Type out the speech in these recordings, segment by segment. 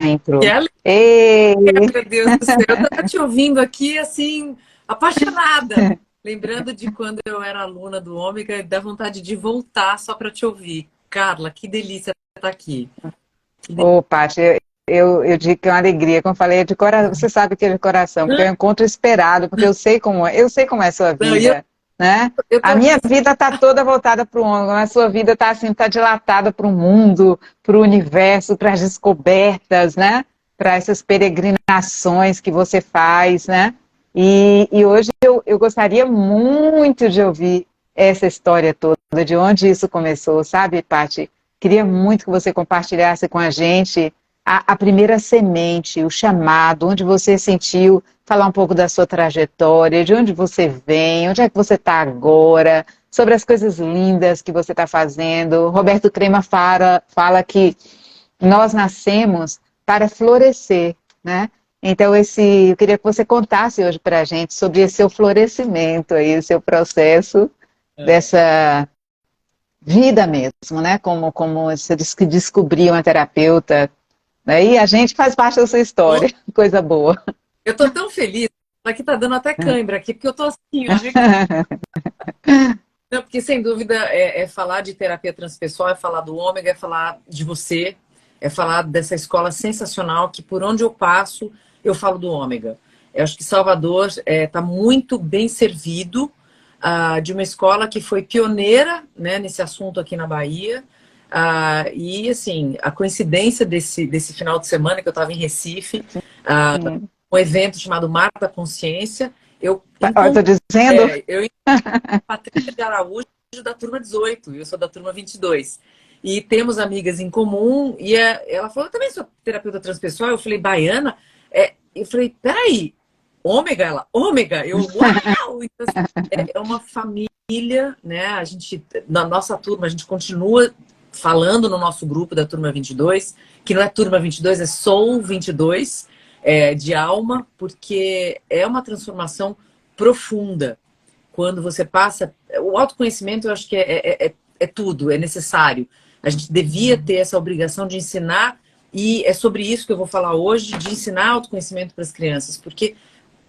E intro. ela, Ei! meu Deus do céu, eu tava te ouvindo aqui, assim, apaixonada. Lembrando de quando eu era aluna do Ômega, e dá vontade de voltar só para te ouvir. Carla, que delícia estar aqui. Que delícia. Ô, Paty, eu digo que é uma alegria. Como eu falei, é de coração, você sabe que é de coração, porque é um encontro esperado, porque eu sei como é a sua Não, e vida, né? eu tô A aqui, minha vida está toda voltada para o homem, mas a sua vida está assim, tá dilatada para o mundo, para o universo, para as descobertas, né? Para essas peregrinações que você faz, né? E hoje eu gostaria muito de ouvir essa história toda, de onde isso começou, sabe, Paty? Queria muito que você compartilhasse com a gente a primeira semente, o chamado, onde você sentiu, falar um pouco da sua trajetória, de onde você vem, onde é que você está agora, sobre as coisas lindas que você está fazendo. Roberto Crema fala que nós nascemos para florescer, né? Então, eu queria que você contasse hoje para a gente sobre esse seu florescimento aí, o seu processo dessa vida mesmo, né? Como você disse que descobriu uma terapeuta, né? E a gente faz parte da sua história, coisa boa. eu tô tão feliz, aqui tá dando até cãibra aqui, porque eu tô assim, ó. Não, porque sem dúvida é falar de terapia transpessoal, é falar do ômega, é falar de você, é falar dessa escola sensacional que por onde eu passo eu falo do ômega. Eu acho que Salvador está muito bem servido de uma escola que foi pioneira, né, nesse assunto aqui na Bahia. E assim, a coincidência desse final de semana que eu estava em Recife, Sim. um evento chamado Mar da Consciência, eu Estou encontrei, dizendo? eu Patrícia de Araújo, da turma 18, e eu sou da turma 22. E temos amigas em comum, e ela falou, eu também sou terapeuta transpessoal. Eu falei, baiana? Eu falei, peraí, ômega? Ela, ômega? Eu, uau! Então, assim, é uma família, né? A gente, na nossa turma, a gente continua falando no nosso grupo da turma 22, que não é turma 22, é Soul 22, de alma, porque é uma transformação profunda quando você passa. O autoconhecimento, eu acho que é tudo, é necessário. A gente devia ter essa obrigação de ensinar, e é sobre isso que eu vou falar hoje, de ensinar autoconhecimento para as crianças, porque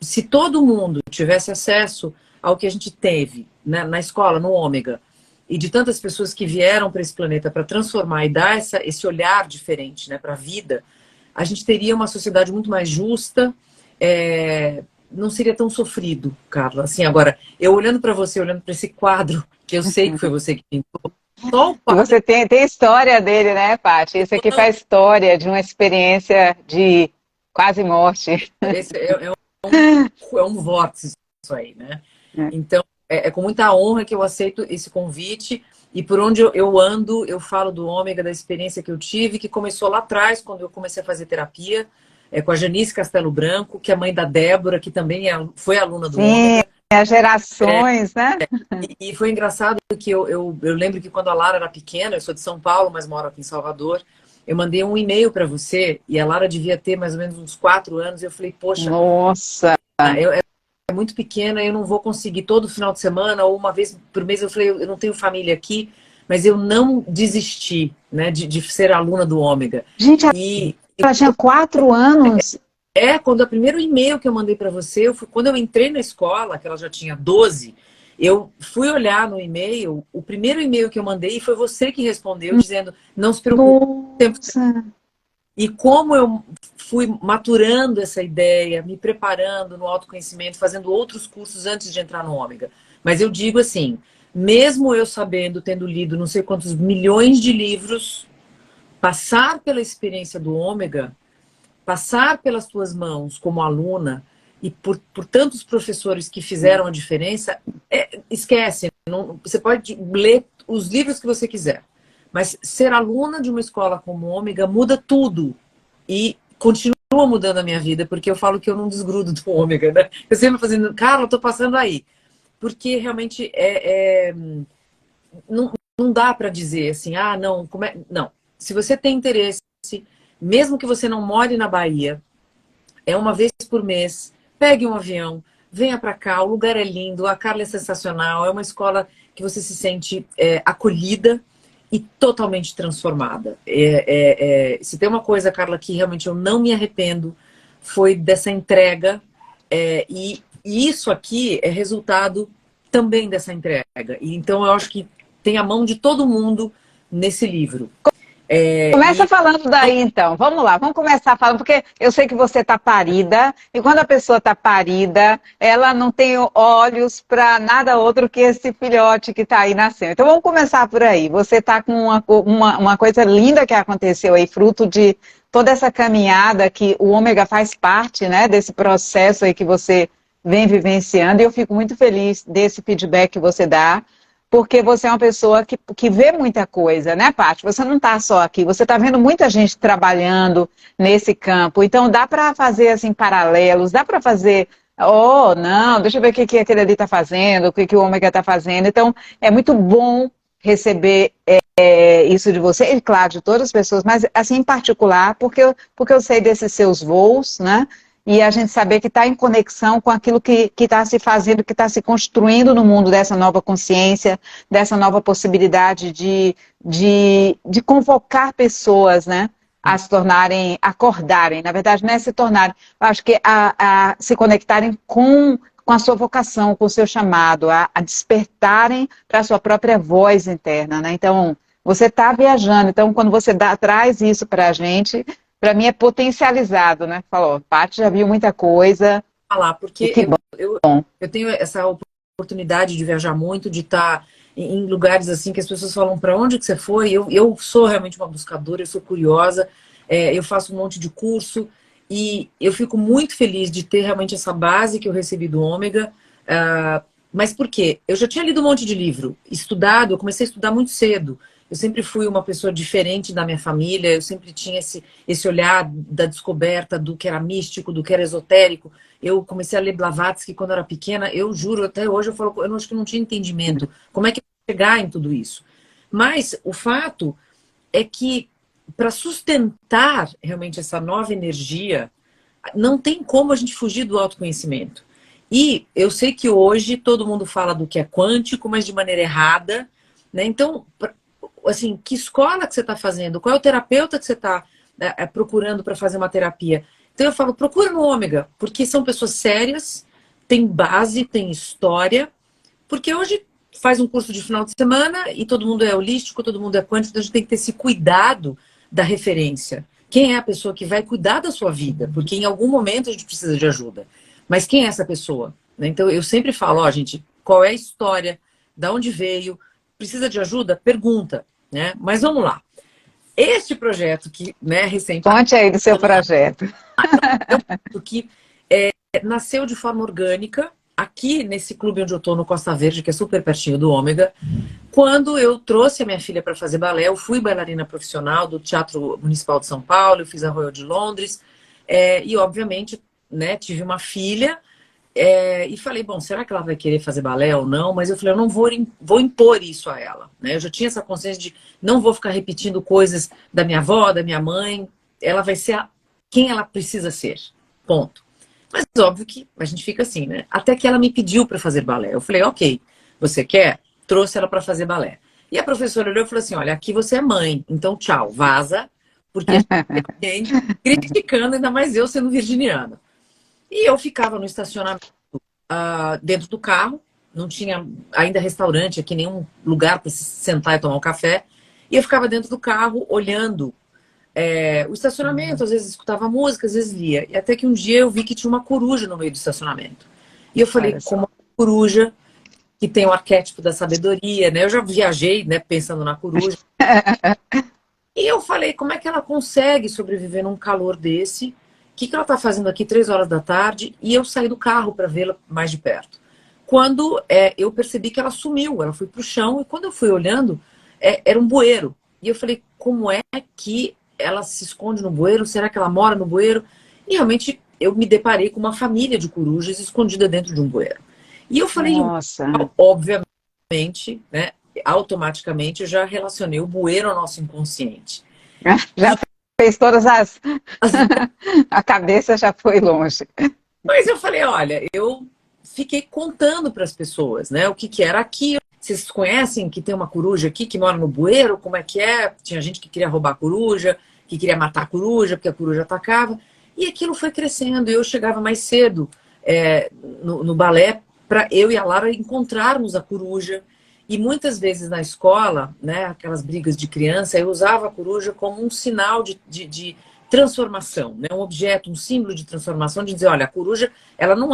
se todo mundo tivesse acesso ao que a gente teve, né, na escola, no Ômega, e de tantas pessoas que vieram para esse planeta para transformar e dar esse olhar diferente, né, para a vida, a gente teria uma sociedade muito mais justa, não seria tão sofrido, Carla. Assim, agora, eu olhando para você, olhando para esse quadro, que eu sei que foi você que pintou, só o E quadro. você tem história dele, né, Paty? Isso aqui faz história de uma experiência de quase morte. Esse é um vórtice isso aí, né? Então, com muita honra que eu aceito esse convite, e por onde eu ando, eu falo do ômega, da experiência que eu tive, que começou lá atrás, quando eu comecei a fazer terapia, com a Janice Castelo Branco, que é a mãe da Débora, que também foi aluna do Sim, ômega. as gerações, né? E foi engraçado que eu lembro que quando a Lara era pequena, eu sou de São Paulo, mas moro aqui em Salvador, eu mandei um e-mail para você, e a Lara devia ter mais ou menos uns 4 anos, e eu falei, poxa, Nossa, é muito pequena, eu não vou conseguir todo final de semana ou uma vez por mês. Eu falei, eu não tenho família aqui, mas eu não desisti, né, de ser aluna do Ômega. gente, E ela tinha 4 anos. quando o primeiro e-mail que eu mandei para você, quando eu entrei na escola, que ela já tinha 12, eu fui olhar no e-mail, o primeiro e-mail que eu mandei e foi você que respondeu, dizendo, não se preocupe, tempo. Nossa, E como eu fui maturando essa ideia, me preparando no autoconhecimento, fazendo outros cursos antes de entrar no Ômega. Mas eu digo assim, mesmo eu sabendo, tendo lido não sei quantos milhões de livros, passar pela experiência do Ômega, passar pelas tuas mãos como aluna e por tantos professores que fizeram a diferença, esquece. Não, você pode ler os livros que você quiser. Mas ser aluna de uma escola como Ômega muda tudo. E continua mudando a minha vida, porque eu falo que eu não desgrudo do Ômega, né? Eu sempre fazendo, cara, eu tô passando aí. Porque realmente não dá para dizer assim, ah, não, não. Se você tem interesse, mesmo que você não more na Bahia, é uma vez por mês, pegue um avião, venha para cá, o lugar é lindo, a Carla é sensacional, é uma escola que você se sente acolhida. e totalmente transformada. Se tem uma coisa, Carla, que realmente eu não me arrependo, foi dessa entrega, e isso aqui é resultado também dessa entrega. E, então eu acho que tem a mão de todo mundo nesse livro. Começa falando daí, então. Vamos lá, vamos começar falando, porque eu sei que você está parida, e quando a pessoa está parida, ela não tem olhos para nada outro que esse filhote que está aí nascendo. Então vamos começar por aí. Você está com uma coisa linda que aconteceu aí, fruto de toda essa caminhada que o Ômega faz parte, né, desse processo aí que você vem vivenciando, e eu fico muito feliz desse feedback que você dá, porque você é uma pessoa que vê muita coisa, né, Paty? Você não está só aqui, você está vendo muita gente trabalhando nesse campo. Então, dá para fazer, assim, paralelos, dá para fazer, oh, não, deixa eu ver o que aquele ali está fazendo, o que o Ômega está fazendo. Então, é muito bom receber isso de você, e claro, de todas as pessoas, mas, assim, em particular, porque eu sei desses seus voos, né? E a gente saber que está em conexão com aquilo que está se fazendo, que está se construindo no mundo dessa nova consciência, dessa nova possibilidade de convocar pessoas, né, a se tornarem, acordarem, na verdade não é se tornarem, eu acho que a se conectarem com a sua vocação, com o seu chamado, a despertarem para a sua própria voz interna, né? Então, você está viajando, então quando você traz isso para a gente, para mim é potencializado, né? Falou, Paty já viu muita coisa. Falar, porque eu tenho essa oportunidade de viajar muito, de estar em lugares assim que as pessoas falam, para onde que você foi? Eu sou realmente uma buscadora, eu sou curiosa, eu faço um monte de curso, e eu fico muito feliz de ter realmente essa base que eu recebi do Ômega. Mas por quê? Eu já tinha lido um monte de livro, estudado, eu comecei a estudar muito cedo. Eu sempre fui uma pessoa diferente da minha família, eu sempre tinha esse olhar da descoberta do que era místico, do que era esotérico. Eu comecei a ler Blavatsky quando eu era pequena, eu juro, até hoje eu falo, eu acho que não tinha entendimento. Como é que eu ia chegar em tudo isso? Mas o fato é que, para sustentar realmente essa nova energia, não tem como a gente fugir do autoconhecimento. E eu sei que hoje todo mundo fala do que é quântico, mas de maneira errada, né? Então, assim, que escola que você está fazendo? Qual é o terapeuta que você está procurando para fazer uma terapia? Então eu falo, procura no Ômega, porque são pessoas sérias, tem base, tem história, porque hoje faz um curso de final de semana e todo mundo é holístico, todo mundo é quântico, então a gente tem que ter esse cuidado da referência. Quem é a pessoa que vai cuidar da sua vida? Porque em algum momento a gente precisa de ajuda. Mas quem é essa pessoa? Então eu sempre falo, ó, gente, qual é a história? Da onde veio? Precisa de ajuda? Pergunta, né? Mas vamos lá. Este projeto que, né, recente... Conte aí do seu projeto. Que nasceu de forma orgânica, aqui nesse clube onde eu estou, no Costa Verde, que é super pertinho do Ômega. Quando eu trouxe a minha filha para fazer balé, eu fui bailarina profissional do Teatro Municipal de São Paulo, eu fiz a Royal de Londres, e obviamente, né, tive uma filha, e falei, bom, será que ela vai querer fazer balé ou não? Mas eu falei, eu não vou impor isso a ela, né? Eu já tinha essa consciência de não vou ficar repetindo coisas da minha avó, da minha mãe, ela vai ser quem ela precisa ser, ponto. Mas óbvio que a gente fica assim, né? Até que ela me pediu para fazer balé. Eu falei, ok, você quer? Trouxe ela para fazer balé. E a professora olhou e falou assim, olha, aqui você é mãe, então tchau, vaza, porque a gente tem gente criticando, ainda mais eu sendo virginiana. E eu ficava no estacionamento, dentro do carro, não tinha ainda restaurante aqui, nenhum lugar para se sentar e tomar um café, e eu ficava dentro do carro olhando o estacionamento, às vezes escutava música, às vezes lia. E até que um dia eu vi que tinha uma coruja no meio do estacionamento. E eu falei, como uma coruja que tem o arquétipo da sabedoria, né? Eu já viajei, né, pensando na coruja. E eu falei, como é que ela consegue sobreviver num calor desse? O que ela está fazendo aqui 3 horas da tarde? E eu saí do carro para vê-la mais de perto. Quando eu percebi que ela sumiu, ela foi para o chão, e quando eu fui olhando, era um bueiro. E eu falei, como é que ela se esconde no bueiro? Será que ela mora no bueiro? E realmente eu me deparei com uma família de corujas escondida dentro de um bueiro. E eu falei, nossa, obviamente, né, automaticamente eu já relacionei o bueiro ao nosso inconsciente. Já fez todas as... A cabeça já foi longe. Mas eu falei, olha, eu fiquei contando para as pessoas, né, o que era aquilo. vocês conhecem que tem uma coruja aqui que mora no bueiro? Como é que é? Tinha gente que queria roubar a coruja, que queria matar a coruja, porque a coruja atacava. E aquilo foi crescendo. E eu chegava mais cedo no balé para eu e a Lara encontrarmos a coruja. E muitas vezes na escola, né, aquelas brigas de criança, eu usava a coruja como um sinal de transformação, né, um objeto, um símbolo de transformação, de dizer, olha, a coruja, ela não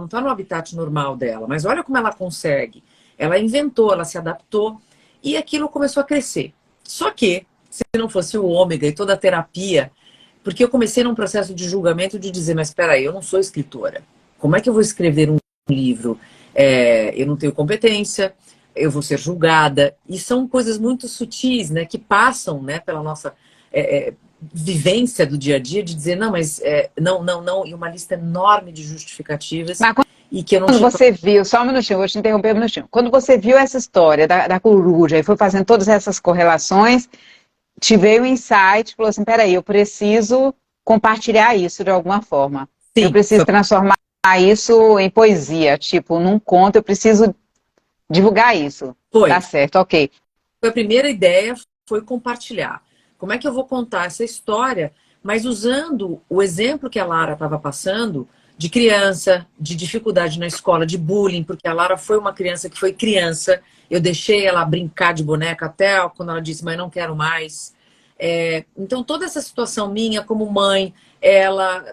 está no habitat normal dela, mas olha como ela consegue. Ela inventou, ela se adaptou e aquilo começou a crescer. Só que, se não fosse o ômega e toda a terapia, porque eu comecei num processo de julgamento de dizer, mas espera aí, eu não sou escritora. Como é que eu vou escrever um livro? Eu não tenho competência, eu vou ser julgada. E são coisas muito sutis, né, que passam, né, pela nossa vivência do dia a dia, de dizer, não, mas não, e uma lista enorme de justificativas. Mas E que eu não quando tinha... você viu, só um minutinho, vou te interromper um minutinho. Quando você viu essa história da coruja e foi fazendo todas essas correlações, te veio o insight, falou assim, peraí, eu preciso compartilhar isso de alguma forma. Sim, Eu preciso transformar isso em poesia, tipo, num conto, eu preciso divulgar isso. foi. Tá certo, ok. A primeira ideia foi compartilhar. Como é que eu vou contar essa história, mas usando o exemplo que a Lara estava passando de criança, de dificuldade na escola, de bullying, porque a Lara foi uma criança que foi criança. Eu deixei ela brincar de boneca até quando ela disse, mas não quero mais. Então, toda essa situação minha como mãe, ela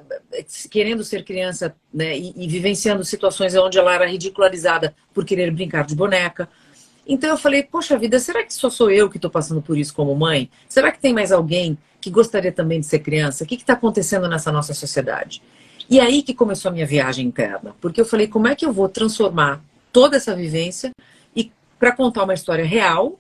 querendo ser criança, né, e vivenciando situações onde ela era ridicularizada por querer brincar de boneca. Então eu falei, poxa vida, será que só sou eu que estou passando por isso como mãe? Será que tem mais alguém que gostaria também de ser criança? O que está acontecendo nessa nossa sociedade? E aí que começou a minha viagem interna. Porque eu falei, como é que eu vou transformar toda essa vivência e para contar uma história real,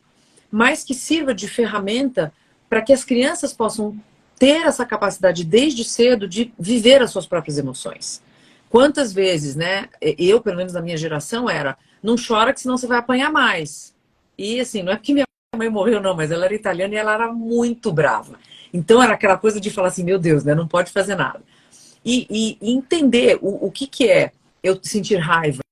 mas que sirva de ferramenta para que as crianças possam ter essa capacidade desde cedo de viver as suas próprias emoções. Quantas vezes, né? Eu, pelo menos na minha geração, era não chora que senão você vai apanhar mais. E assim, não é porque minha mãe morreu, não, mas ela era italiana e ela era muito brava. Então era aquela coisa de falar assim, meu Deus, né? Não pode fazer nada. E entender o que é eu sentir raiva.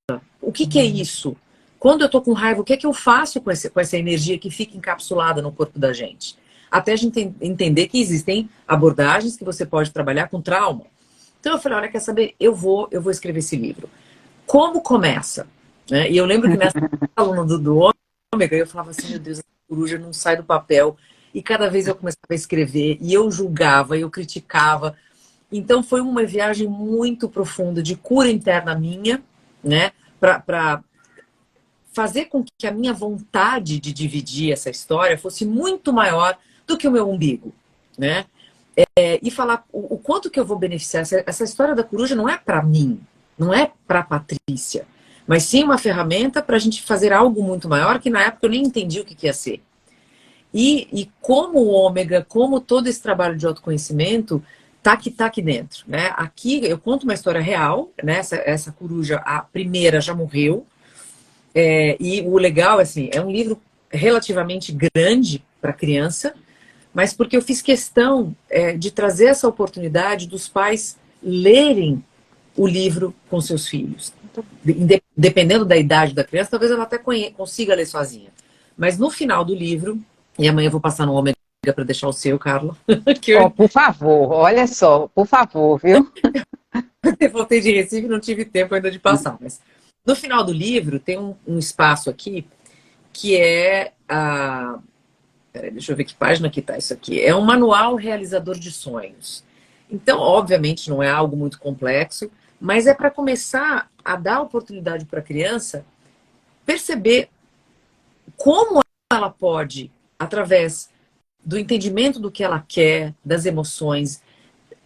O que é isso? Quando eu tô com raiva, o que é que eu faço com essa energia que fica encapsulada no corpo da gente? Até a gente entender que existem abordagens que você pode trabalhar com trauma. Então eu falei, olha, quer saber? Eu vou escrever esse livro. Como começa? Né? E eu lembro que nessa aluna do Ômega, eu falava assim, meu Deus, a coruja não sai do papel. E cada vez eu começava a escrever, e eu julgava, eu criticava. Então foi uma viagem muito profunda de cura interna minha, né? Para fazer com que a minha vontade de dividir essa história fosse muito maior do que o meu umbigo, né? E falar o quanto que eu vou beneficiar. Essa história da coruja não é para mim, não é para Patrícia, mas sim uma ferramenta para a gente fazer algo muito maior que na época eu nem entendi o que ia ser. E como o Ômega, como todo esse trabalho de autoconhecimento tá aqui dentro, né? Aqui eu conto uma história real, né? Essa coruja, a primeira já morreu. E o legal, assim, é um livro relativamente grande para criança, mas porque eu fiz questão de trazer essa oportunidade dos pais lerem o livro com seus filhos. Dependendo da idade da criança, talvez ela até consiga ler sozinha. Mas no final do livro, e amanhã eu vou passar no Ômega para deixar o seu, Carla. Por favor, olha só, por favor, viu? Eu voltei de Recife e não tive tempo ainda de passar. Mas no final do livro tem um espaço aqui que é a... Peraí, deixa eu ver que página que tá isso aqui. É um manual realizador de sonhos. Então, obviamente, não é algo muito complexo, mas é para começar a dar oportunidade para a criança perceber como ela pode, através do entendimento do que ela quer, das emoções,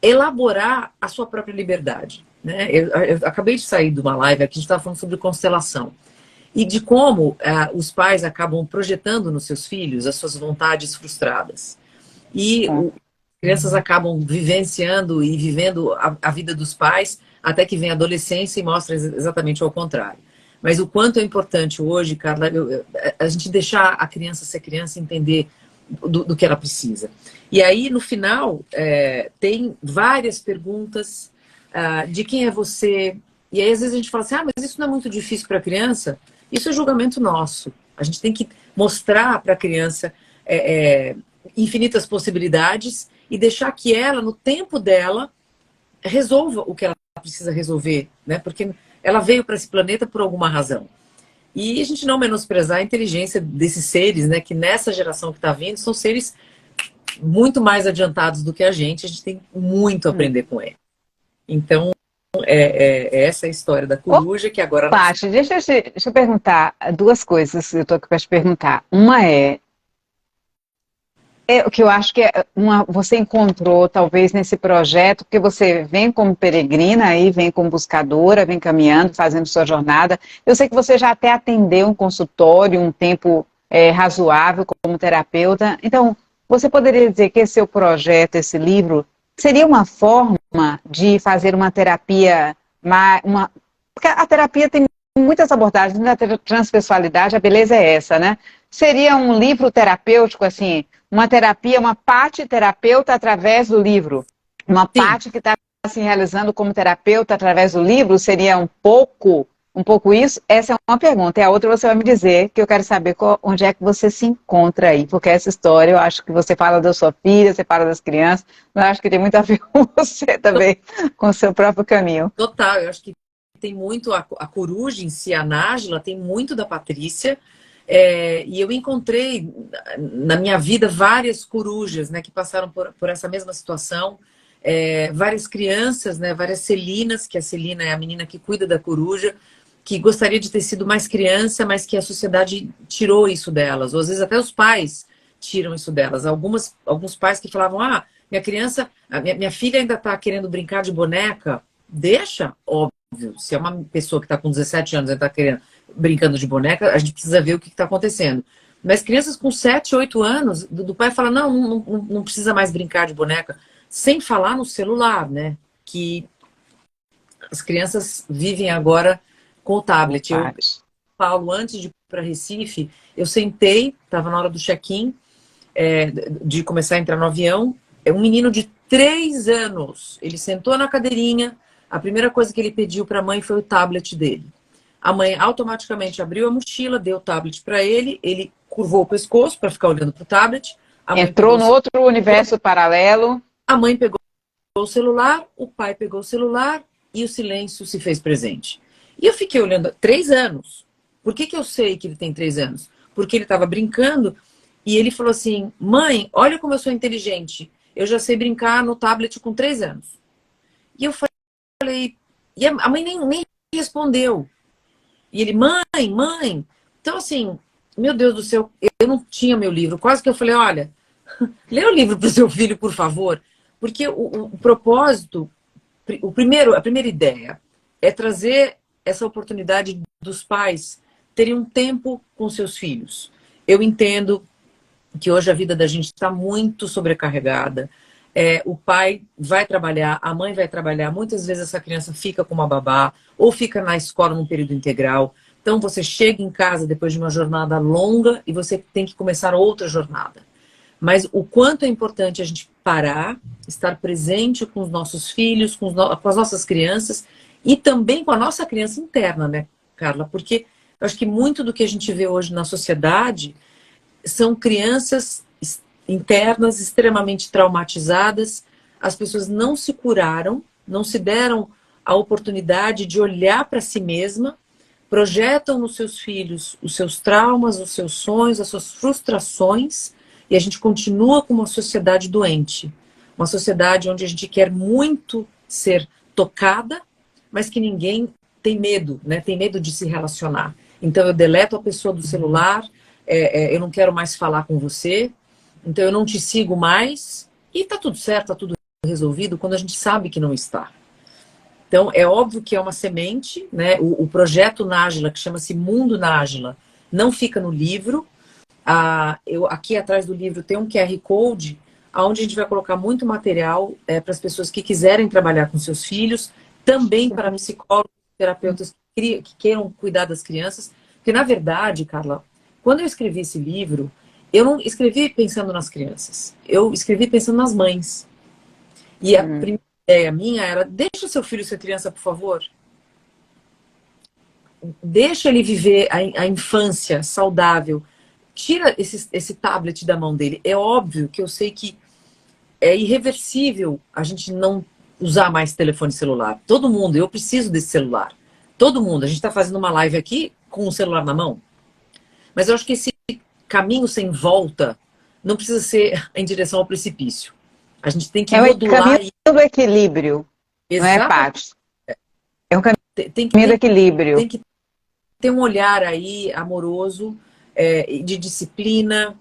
elaborar a sua própria liberdade. Né? Eu acabei de sair de uma live aqui, a gente estava falando sobre constelação. E de como os pais acabam projetando nos seus filhos as suas vontades frustradas. E as crianças acabam vivenciando e vivendo a vida dos pais até que vem a adolescência e mostra exatamente ao contrário. Mas o quanto é importante hoje, Carla, a gente deixar a criança ser criança e entender do que ela precisa. E aí, no final, tem várias perguntas de quem é você. E aí, às vezes, a gente fala assim, mas isso não é muito difícil para a criança? Isso é julgamento nosso. A gente tem que mostrar para a criança infinitas possibilidades e deixar que ela, no tempo dela, resolva o que ela precisa resolver, né? Porque ela veio para esse planeta por alguma razão. E a gente não menosprezar a inteligência desses seres, né? Que nessa geração que está vindo, são seres muito mais adiantados do que a gente tem muito a aprender com ele. Então, essa é a história da coruja, que agora... Paty, deixa eu perguntar duas coisas, eu estou aqui para te perguntar. Uma o que eu acho que você encontrou, talvez, nesse projeto, porque você vem como peregrina, aí vem como buscadora, vem caminhando, fazendo sua jornada. Eu sei que você já até atendeu um consultório, um tempo razoável como terapeuta. Então, você poderia dizer que esse seu projeto, esse livro, seria uma forma de fazer uma terapia, porque a terapia tem muitas abordagens, na transpessoalidade, a beleza é essa, né? Seria um livro terapêutico, assim, uma terapia, uma parte terapeuta através do livro. Uma parte que está se realizando como terapeuta através do livro, seria um pouco isso? Essa é uma pergunta. E a outra você vai me dizer, que eu quero saber onde é que você se encontra aí. Porque essa história, eu acho que você fala da sua filha, você fala das crianças, mas eu acho que tem muito a ver com você também, com o seu próprio caminho. Total, eu acho que tem muito, a coruja em si, a Nájila, tem muito da Patrícia. E eu encontrei na minha vida várias corujas, né, que passaram por essa mesma situação, várias crianças, né, várias Celinas, que a Celina é a menina que cuida da coruja, que gostaria de ter sido mais criança, mas que a sociedade tirou isso delas, ou às vezes até os pais tiram isso delas. Alguns pais que falavam, minha filha ainda está querendo brincar de boneca, deixa, óbvio, se é uma pessoa que está com 17 anos e está querendo brincando de boneca, a gente precisa ver o que está acontecendo. Mas crianças com 7, 8 anos, do pai fala, não precisa mais brincar de boneca, sem falar no celular, né? Que as crianças vivem agora com o tablet. Eu, Paulo, antes de ir para Recife, eu sentei, estava na hora do check-in, de começar a entrar no avião, um menino de 3 anos, ele sentou na cadeirinha, a primeira coisa que ele pediu para a mãe foi o tablet dele. A mãe automaticamente abriu a mochila, deu o tablet para ele, ele curvou o pescoço para ficar olhando para o tablet. Entrou no outro universo paralelo. A mãe pegou o celular, o pai pegou o celular e o silêncio se fez presente. E eu fiquei olhando, 3 anos. Por que eu sei que ele tem 3 anos? Porque ele estava brincando e ele falou assim, mãe, olha como eu sou inteligente. Eu já sei brincar no tablet com 3 anos. E eu falei, e a mãe nem respondeu. E ele, mãe. Então, assim, meu Deus do céu, eu não tinha meu livro. Quase que eu falei, olha, lê o livro para o seu filho, por favor. Porque o propósito, a primeira ideia é trazer essa oportunidade dos pais terem um tempo com seus filhos. Eu entendo que hoje a vida da gente está muito sobrecarregada. O pai vai trabalhar, a mãe vai trabalhar, muitas vezes essa criança fica com uma babá ou fica na escola num período integral. Então você chega em casa depois de uma jornada longa e você tem que começar outra jornada. Mas o quanto é importante a gente parar, estar presente com os nossos filhos, com as nossas crianças e também com a nossa criança interna, né, Carla? Porque eu acho que muito do que a gente vê hoje na sociedade são crianças internas extremamente traumatizadas, as pessoas não se curaram, não se deram a oportunidade de olhar para si mesma, projetam nos seus filhos os seus traumas, os seus sonhos, as suas frustrações, e a gente continua com uma sociedade doente. Uma sociedade onde a gente quer muito ser tocada, mas que ninguém tem medo, né? Tem medo de se relacionar. Então eu deleto a pessoa do celular, eu não quero mais falar com você, então eu não te sigo mais, e tá tudo certo, tá tudo resolvido, quando a gente sabe que não está. Então é óbvio que é uma semente, né? O projeto Nájila, que chama-se Mundo Nájila, não fica no livro. Aqui atrás do livro tem um QR Code, onde a gente vai colocar muito material para as pessoas que quiserem trabalhar com seus filhos, também para psicólogos, terapeutas que queiram cuidar das crianças. Porque, na verdade, Carla, quando eu escrevi esse livro, eu não escrevi pensando nas crianças, eu escrevi pensando nas mães. E a primeira ideia minha era, deixa seu filho ser criança, por favor. deixa ele viver a infância saudável. Tira esse tablet da mão dele. É óbvio que eu sei que é irreversível a gente não usar mais telefone celular. Todo mundo, eu preciso desse celular. Todo mundo. A gente está fazendo uma live aqui com o celular na mão. Mas eu acho que esse caminho sem volta não precisa ser em direção ao precipício. A gente tem que modular. É o caminho do equilíbrio, não é, Paty? É um caminho do equilíbrio. Tem que ter um olhar aí amoroso, de disciplina.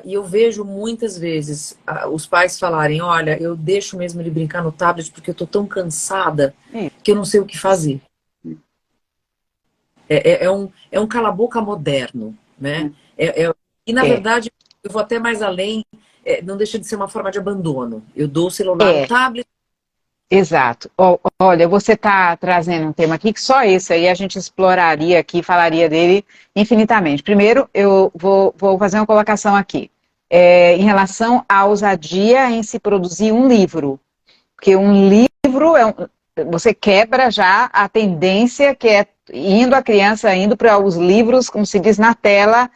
E eu vejo muitas vezes os pais falarem, olha, eu deixo mesmo ele brincar no tablet porque eu estou tão cansada que eu não sei o que fazer. É um cala-boca moderno, né? E, na verdade, eu vou até mais além, não deixa de ser uma forma de abandono. Eu dou o celular, o tablet. Exato. Olha, você está trazendo um tema aqui que só esse aí a gente exploraria aqui, falaria dele infinitamente. Primeiro, eu vou fazer uma colocação aqui. Em relação à ousadia em se produzir um livro. Porque um livro, você quebra já a tendência que é a criança indo para os livros, como se diz, na tela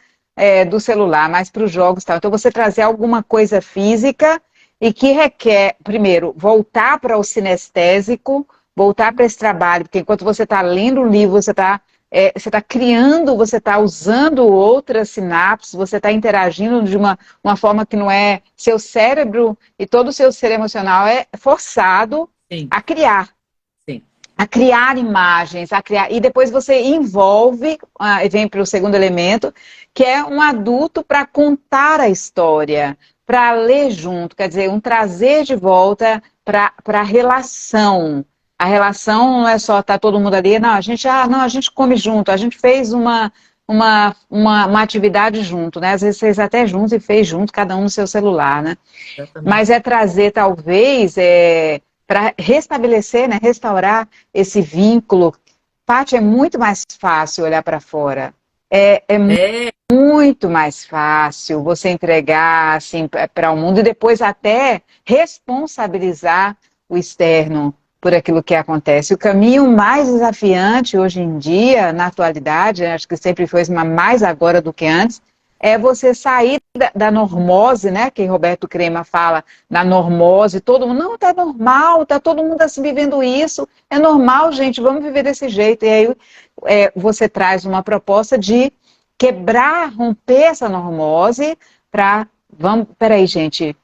do celular, mais para os jogos e tal. Então, você trazer alguma coisa física e que requer, primeiro, voltar para o sinestésico, voltar para esse trabalho, porque enquanto você está lendo o livro, você está criando, você está usando outras sinapses, você está interagindo de uma forma que não é... Seu cérebro e todo o seu ser emocional é forçado a criar. Sim. A criar imagens, e depois você envolve, vem para o segundo elemento, que é um adulto para contar a história, para ler junto, quer dizer, um trazer de volta para a relação. A relação não é só estar todo mundo ali, não, a gente come junto, a gente fez uma atividade junto, né? Às vezes fez até junto e fez junto, cada um no seu celular, né? Exatamente. Mas é trazer, talvez, para restabelecer, né, restaurar esse vínculo. Paty, é muito mais fácil olhar para fora. Muito mais fácil você entregar assim, para o mundo e depois até responsabilizar o externo por aquilo que acontece. O caminho mais desafiante hoje em dia, na atualidade, acho que sempre foi, mas mais agora do que antes, é você sair da normose, né, que Roberto Crema fala, da normose, todo mundo, não, tá normal, tá todo mundo assim vivendo isso, é normal, gente, vamos viver desse jeito. E aí você traz uma proposta de quebrar, romper essa normose para, peraí, gente,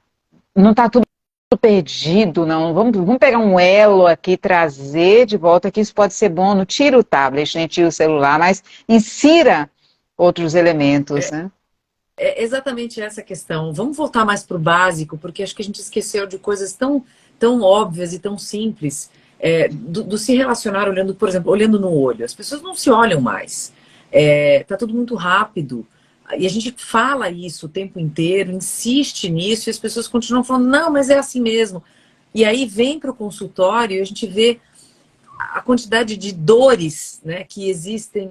não tá tudo perdido, não, vamos pegar um elo aqui, trazer de volta, que isso pode ser bom, não tira o tablet, nem tira o celular, mas insira outros elementos, né? É exatamente essa questão. Vamos voltar mais para o básico, porque acho que a gente esqueceu de coisas tão óbvias e tão simples, do se relacionar olhando, por exemplo, olhando no olho. As pessoas não se olham mais. Tá tudo muito rápido. E a gente fala isso o tempo inteiro, insiste nisso, e as pessoas continuam falando, não, mas é assim mesmo. E aí vem para o consultório e a gente vê a quantidade de dores, né, que existem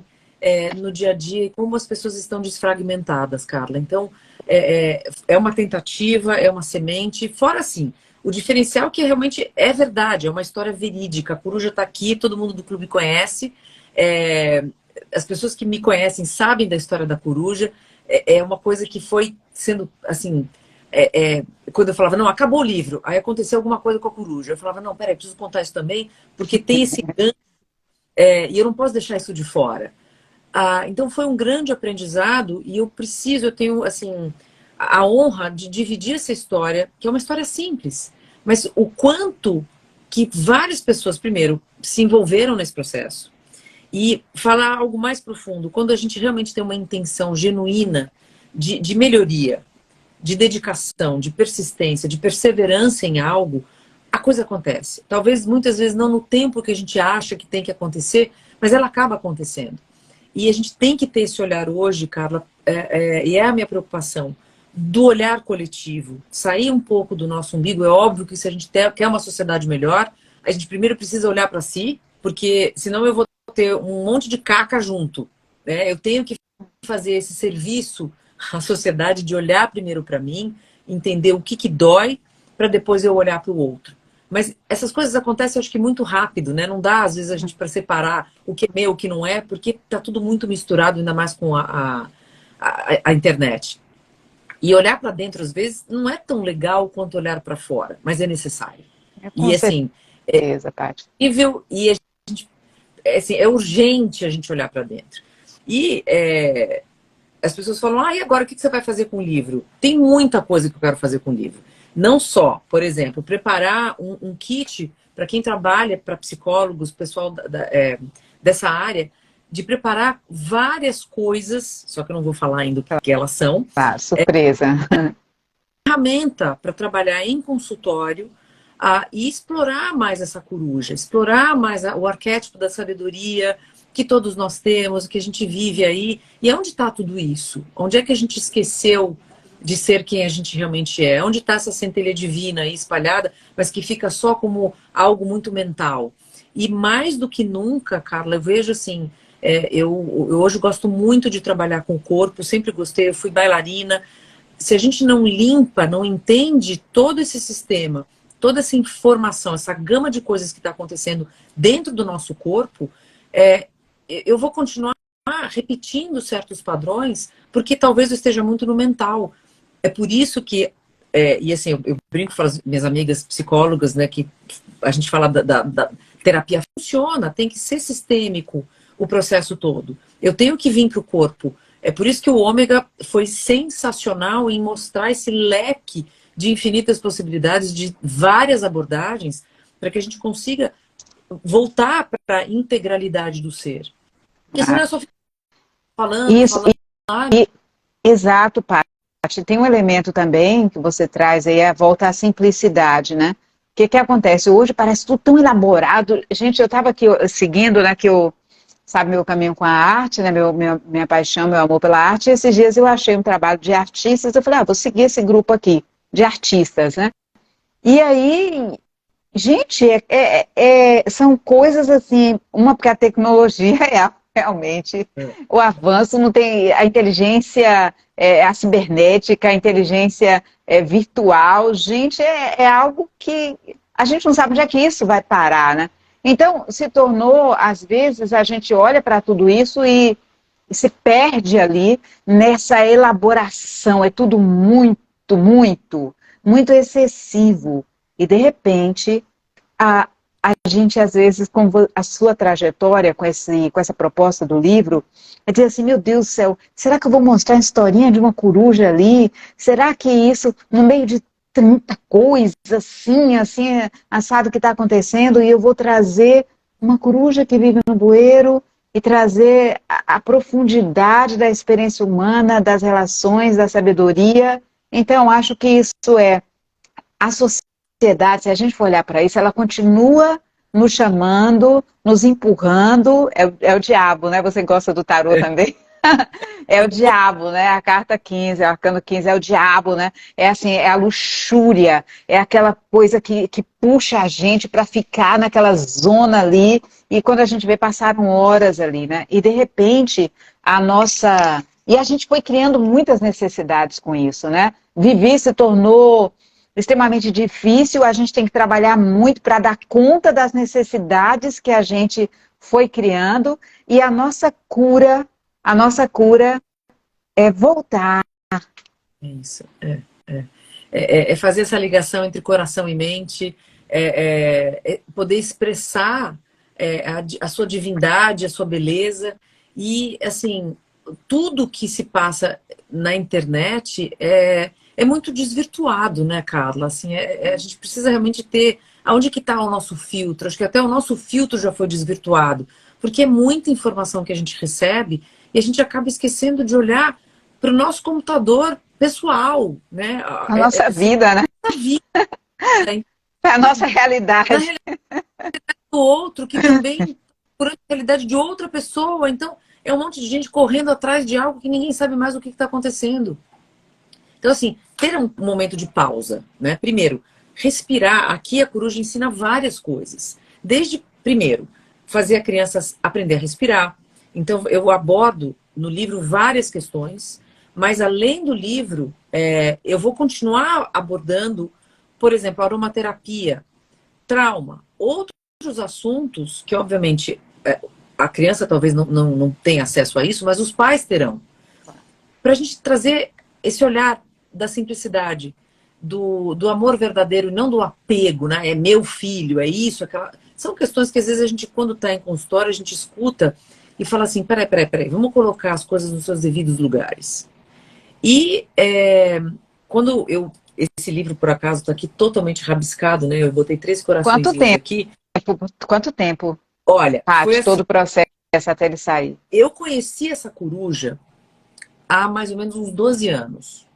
no dia a dia e como as pessoas estão desfragmentadas, Carla. Então, é uma tentativa, é uma semente. Fora, assim, o diferencial que realmente é verdade, é uma história verídica. A coruja está aqui, todo mundo do clube conhece. As pessoas que me conhecem sabem da história da coruja. É uma coisa que foi sendo, assim... quando eu falava, não, acabou o livro, aí aconteceu alguma coisa com a coruja. Eu falava, não, peraí, preciso contar isso também, porque tem esse gancho, e eu não posso deixar isso de fora. Então foi um grande aprendizado e eu tenho, assim, a honra de dividir essa história, que é uma história simples, mas o quanto que várias pessoas, primeiro, se envolveram nesse processo. E falar algo mais profundo, quando a gente realmente tem uma intenção genuína de melhoria, de dedicação, de persistência, de perseverança em algo, a coisa acontece. Talvez muitas vezes não no tempo que a gente acha que tem que acontecer, mas ela acaba acontecendo. E a gente tem que ter esse olhar hoje, Carla, e é a minha preocupação, do olhar coletivo. Sair um pouco do nosso umbigo. É óbvio que se a gente quer uma sociedade melhor, a gente primeiro precisa olhar para si, porque senão eu vou ter um monte de caca junto, né? Eu tenho que fazer esse serviço à sociedade de olhar primeiro para mim, entender o que dói, para depois eu olhar para o outro. Mas essas coisas acontecem, acho que muito rápido, né? Não dá, às vezes, a gente para separar o que é meu, o que não é, porque tá tudo muito misturado, ainda mais com a internet. E olhar para dentro, às vezes, não é tão legal quanto olhar para fora, mas é necessário. Com E, assim, certeza, Paty. e assim, é urgente a gente olhar para dentro. E as pessoas falam, e agora o que você vai fazer com o livro? Tem muita coisa que eu quero fazer com o livro. Não só, por exemplo, preparar um kit para quem trabalha, para psicólogos, pessoal dessa área, de preparar várias coisas, só que eu não vou falar ainda o que elas são. Tá, surpresa. Ferramenta para trabalhar em consultório e explorar mais essa coruja, explorar mais o arquétipo da sabedoria que todos nós temos, que a gente vive aí. E onde está tudo isso? Onde é que a gente esqueceu de ser quem a gente realmente é? Onde está essa centelha divina aí espalhada, mas que fica só como algo muito mental? E mais do que nunca, Carla, eu vejo assim, eu hoje gosto muito de trabalhar com o corpo, sempre gostei, eu fui bailarina. Se a gente não limpa, não entende todo esse sistema, toda essa informação, essa gama de coisas que está acontecendo dentro do nosso corpo, eu vou continuar repetindo certos padrões, porque talvez eu esteja muito no mental. É por isso que, e assim, eu brinco com as minhas amigas psicólogas, né, que a gente fala da terapia funciona, tem que ser sistêmico o processo todo. Eu tenho que vir para o corpo. É por isso que o Ômega foi sensacional em mostrar esse leque de infinitas possibilidades, de várias abordagens, para que a gente consiga voltar para a integralidade do ser. Porque senão é só ficar falando, Isso, falando. exato, Paty. Tem um elemento também que você traz aí, a volta à simplicidade, né? O que acontece? Hoje parece tudo tão elaborado. Gente, eu estava aqui seguindo, né, que eu, sabe, meu caminho com a arte, né, minha paixão, meu amor pela arte, e esses dias eu achei um trabalho de artistas, eu falei, vou seguir esse grupo aqui, de artistas, né? E aí, gente, são coisas assim, uma porque a tecnologia realmente, o avanço não tem, a inteligência, a cibernética, a inteligência virtual, gente, é algo que a gente não sabe onde é que isso vai parar, né? Então, se tornou, às vezes, a gente olha para tudo isso e se perde ali nessa elaboração, é tudo muito excessivo. E, de repente, a gente, às vezes, com a sua trajetória, com essa proposta do livro, é dizer assim, meu Deus do céu, será que eu vou mostrar a historinha de uma coruja ali? Será que isso, no meio de tanta coisa, assim, assado que está acontecendo, e eu vou trazer uma coruja que vive no bueiro e trazer a profundidade da experiência humana, das relações, da sabedoria. Então, acho que isso a sociedade, se a gente for olhar para isso, ela continua nos chamando, nos empurrando, é o diabo, né? Você gosta do tarô também? É o diabo, né? A carta 15, o arcano 15 é o diabo, né? É assim, é a luxúria, é aquela coisa que puxa a gente para ficar naquela zona ali, e quando a gente vê, passaram horas ali, né? E de repente, e a gente foi criando muitas necessidades com isso, né? Viver se tornou extremamente difícil, a gente tem que trabalhar muito para dar conta das necessidades que a gente foi criando, e a nossa cura é voltar. Isso, é fazer essa ligação entre coração e mente, poder expressar a sua divindade, a sua beleza, e, assim, tudo que se passa na internet é muito desvirtuado, né, Carla? Assim, a gente precisa realmente ter aonde que está o nosso filtro. Acho que até o nosso filtro já foi desvirtuado, porque é muita informação que a gente recebe e a gente acaba esquecendo de olhar para o nosso computador pessoal, né? A nossa vida, né? A vida, a nossa realidade. na realidade do outro, que também por a realidade de outra pessoa. Então, é um monte de gente correndo atrás de algo que ninguém sabe mais o que está acontecendo. Então, assim, ter um momento de pausa, né? Primeiro, respirar. Aqui a coruja ensina várias coisas. Desde, primeiro, fazer a criança aprender a respirar. Então, eu abordo no livro várias questões, mas além do livro, eu vou continuar abordando, por exemplo, a aromaterapia. trauma. Outros assuntos que, obviamente, a criança talvez não tenha acesso a isso, mas os pais terão. Para a gente trazer esse olhar da simplicidade, do amor verdadeiro e não do apego, né? É meu filho, é isso, aquela... São questões que às vezes a gente, quando está em consultório, a gente escuta e fala assim, peraí, vamos colocar as coisas nos seus devidos lugares. E quando esse livro, por acaso, está aqui totalmente rabiscado, né? Eu botei 3 Quanto coraçõezinhos tempo? aqui. Quanto tempo, Olha, foi Paty, assim, todo o processo até ele sair? eu conheci essa coruja há mais ou menos uns 12 anos.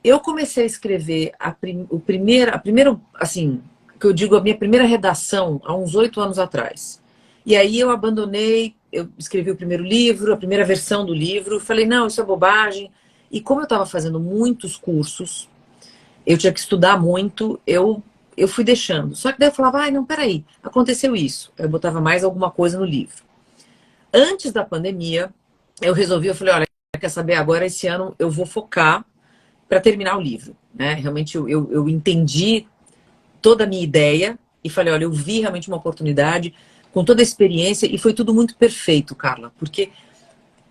Eu comecei a escrever a primeira, assim, que eu digo, a minha primeira redação há uns 8 anos atrás. E aí eu abandonei, eu escrevi o primeiro livro, a primeira versão do livro, falei, não, isso é bobagem. E como eu estava fazendo muitos cursos, eu tinha que estudar muito, eu fui deixando. Só que daí eu falava, ai, não, peraí, aconteceu isso. Eu botava mais alguma coisa no livro. Antes da pandemia, eu falei, olha, quer saber, agora esse ano eu vou focar para terminar o livro, né? Realmente eu entendi toda a minha ideia e falei, olha, eu vi realmente uma oportunidade com toda a experiência e foi tudo muito perfeito, Carla, porque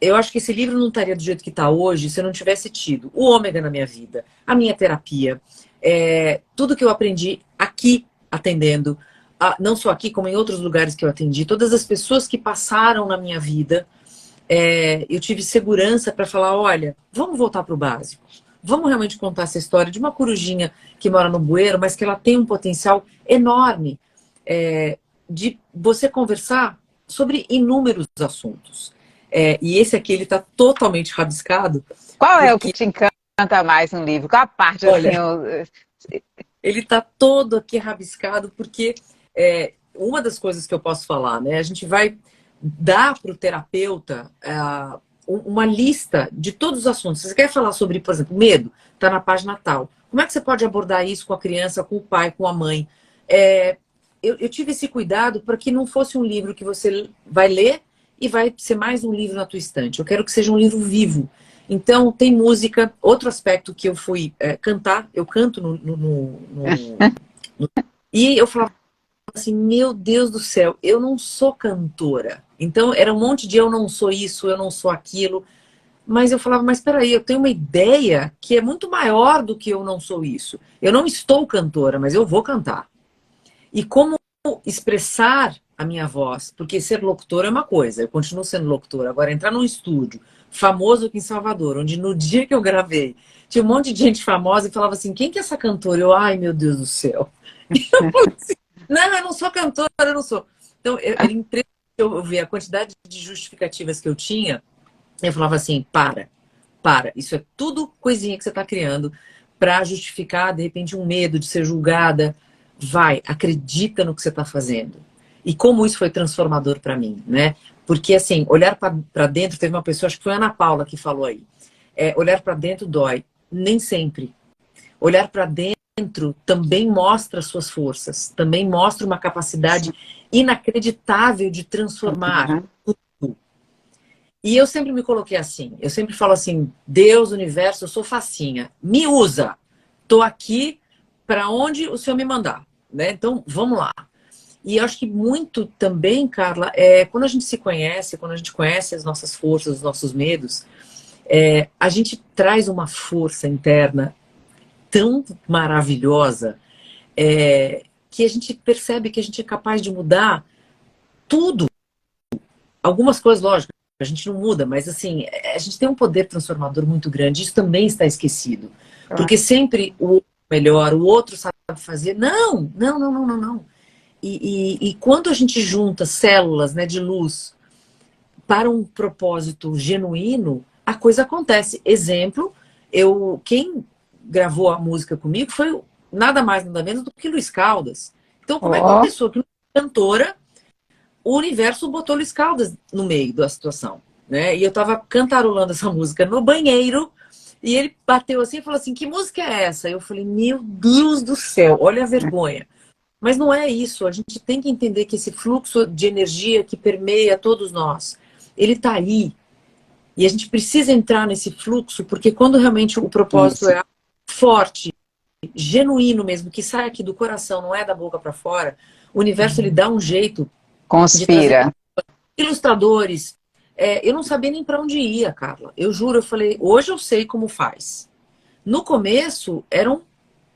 eu acho que esse livro não estaria do jeito que está hoje se eu não tivesse tido o ômega na minha vida, a minha terapia, tudo que eu aprendi aqui atendendo, não só aqui, como em outros lugares que eu atendi, todas as pessoas que passaram na minha vida, eu tive segurança para falar, olha, vamos voltar para o básico. Vamos realmente contar essa história de uma corujinha que mora no bueiro, mas que ela tem um potencial enorme de você conversar sobre inúmeros assuntos. E esse aqui, ele está totalmente rabiscado. Qual é o que Porque, te encanta mais no livro? Qual a parte, assim, olha, ele está todo aqui rabiscado porque uma das coisas que eu posso falar, né? A gente vai dar para o terapeuta uma lista de todos os assuntos. Você quer falar sobre, por exemplo, medo? Está na página tal. Como é que você pode abordar isso com a criança, com o pai, com a mãe? Eu tive esse cuidado para que não fosse um livro que você vai ler e vai ser mais um livro na tua estante. Eu quero que seja um livro vivo. Então, tem música. Outro aspecto que eu fui cantar, eu canto e eu falava assim, meu Deus do céu, eu não sou cantora. Então, era um monte de eu não sou isso, eu não sou aquilo. Mas eu falava, mas peraí, eu tenho uma ideia que é muito maior do que eu não sou isso. Eu não estou cantora, mas eu vou cantar. E como expressar a minha voz? Porque ser locutora é uma coisa, eu continuo sendo locutora. Agora, entrar num estúdio famoso aqui em Salvador, onde no dia que eu gravei, tinha um monte de gente famosa e falava assim, quem que é essa cantora? Eu, ai, meu Deus do céu. E eu falei assim, não, eu não sou cantora, eu não sou. Então, era impressionante eu ver a quantidade de justificativas que eu tinha. Eu falava assim, para. Isso é tudo coisinha que você está criando para justificar, de repente, um medo de ser julgada. Vai, acredita no que você está fazendo. E como isso foi transformador para mim, né? Porque, assim, olhar para dentro, teve uma pessoa, acho que foi a Ana Paula que falou aí, olhar para dentro dói. Nem sempre. Olhar para dentro também mostra suas forças, também mostra uma capacidade inacreditável de transformar tudo. E eu sempre me coloquei assim, eu sempre falo assim, Deus, universo, eu sou facinha, me usa, tô aqui para onde o Senhor me mandar, né? Então, vamos lá. E eu acho que muito também, Carla, quando a gente se conhece, quando a gente conhece as nossas forças, os nossos medos, a gente traz uma força interna tão maravilhosa que a gente percebe que a gente é capaz de mudar tudo. Algumas coisas, lógico, a gente não muda, mas assim, a gente tem um poder transformador muito grande. Isso também está esquecido. Porque sempre o melhor, o outro sabe fazer. Não. E quando a gente junta células, né, de luz para um propósito genuíno, a coisa acontece. Exemplo, quem gravou a música comigo foi nada mais, nada menos do que Luiz Caldas. Então, como é que uma pessoa que não é cantora, o universo botou Luiz Caldas no meio da situação, né? E eu tava cantarolando essa música no banheiro e ele bateu assim e falou assim, que música é essa? Eu falei, meu Deus do céu, olha a vergonha. Mas não é isso, a gente tem que entender que esse fluxo de energia que permeia todos nós, ele tá aí. E a gente precisa entrar nesse fluxo, porque quando realmente o propósito é forte genuíno mesmo, que sai aqui do coração, não é da boca para fora, o universo ele dá um jeito de trazer Conspira. ilustradores. Eu não sabia nem para onde ia, Carla. Eu juro, eu falei, hoje eu sei como faz. No começo, era um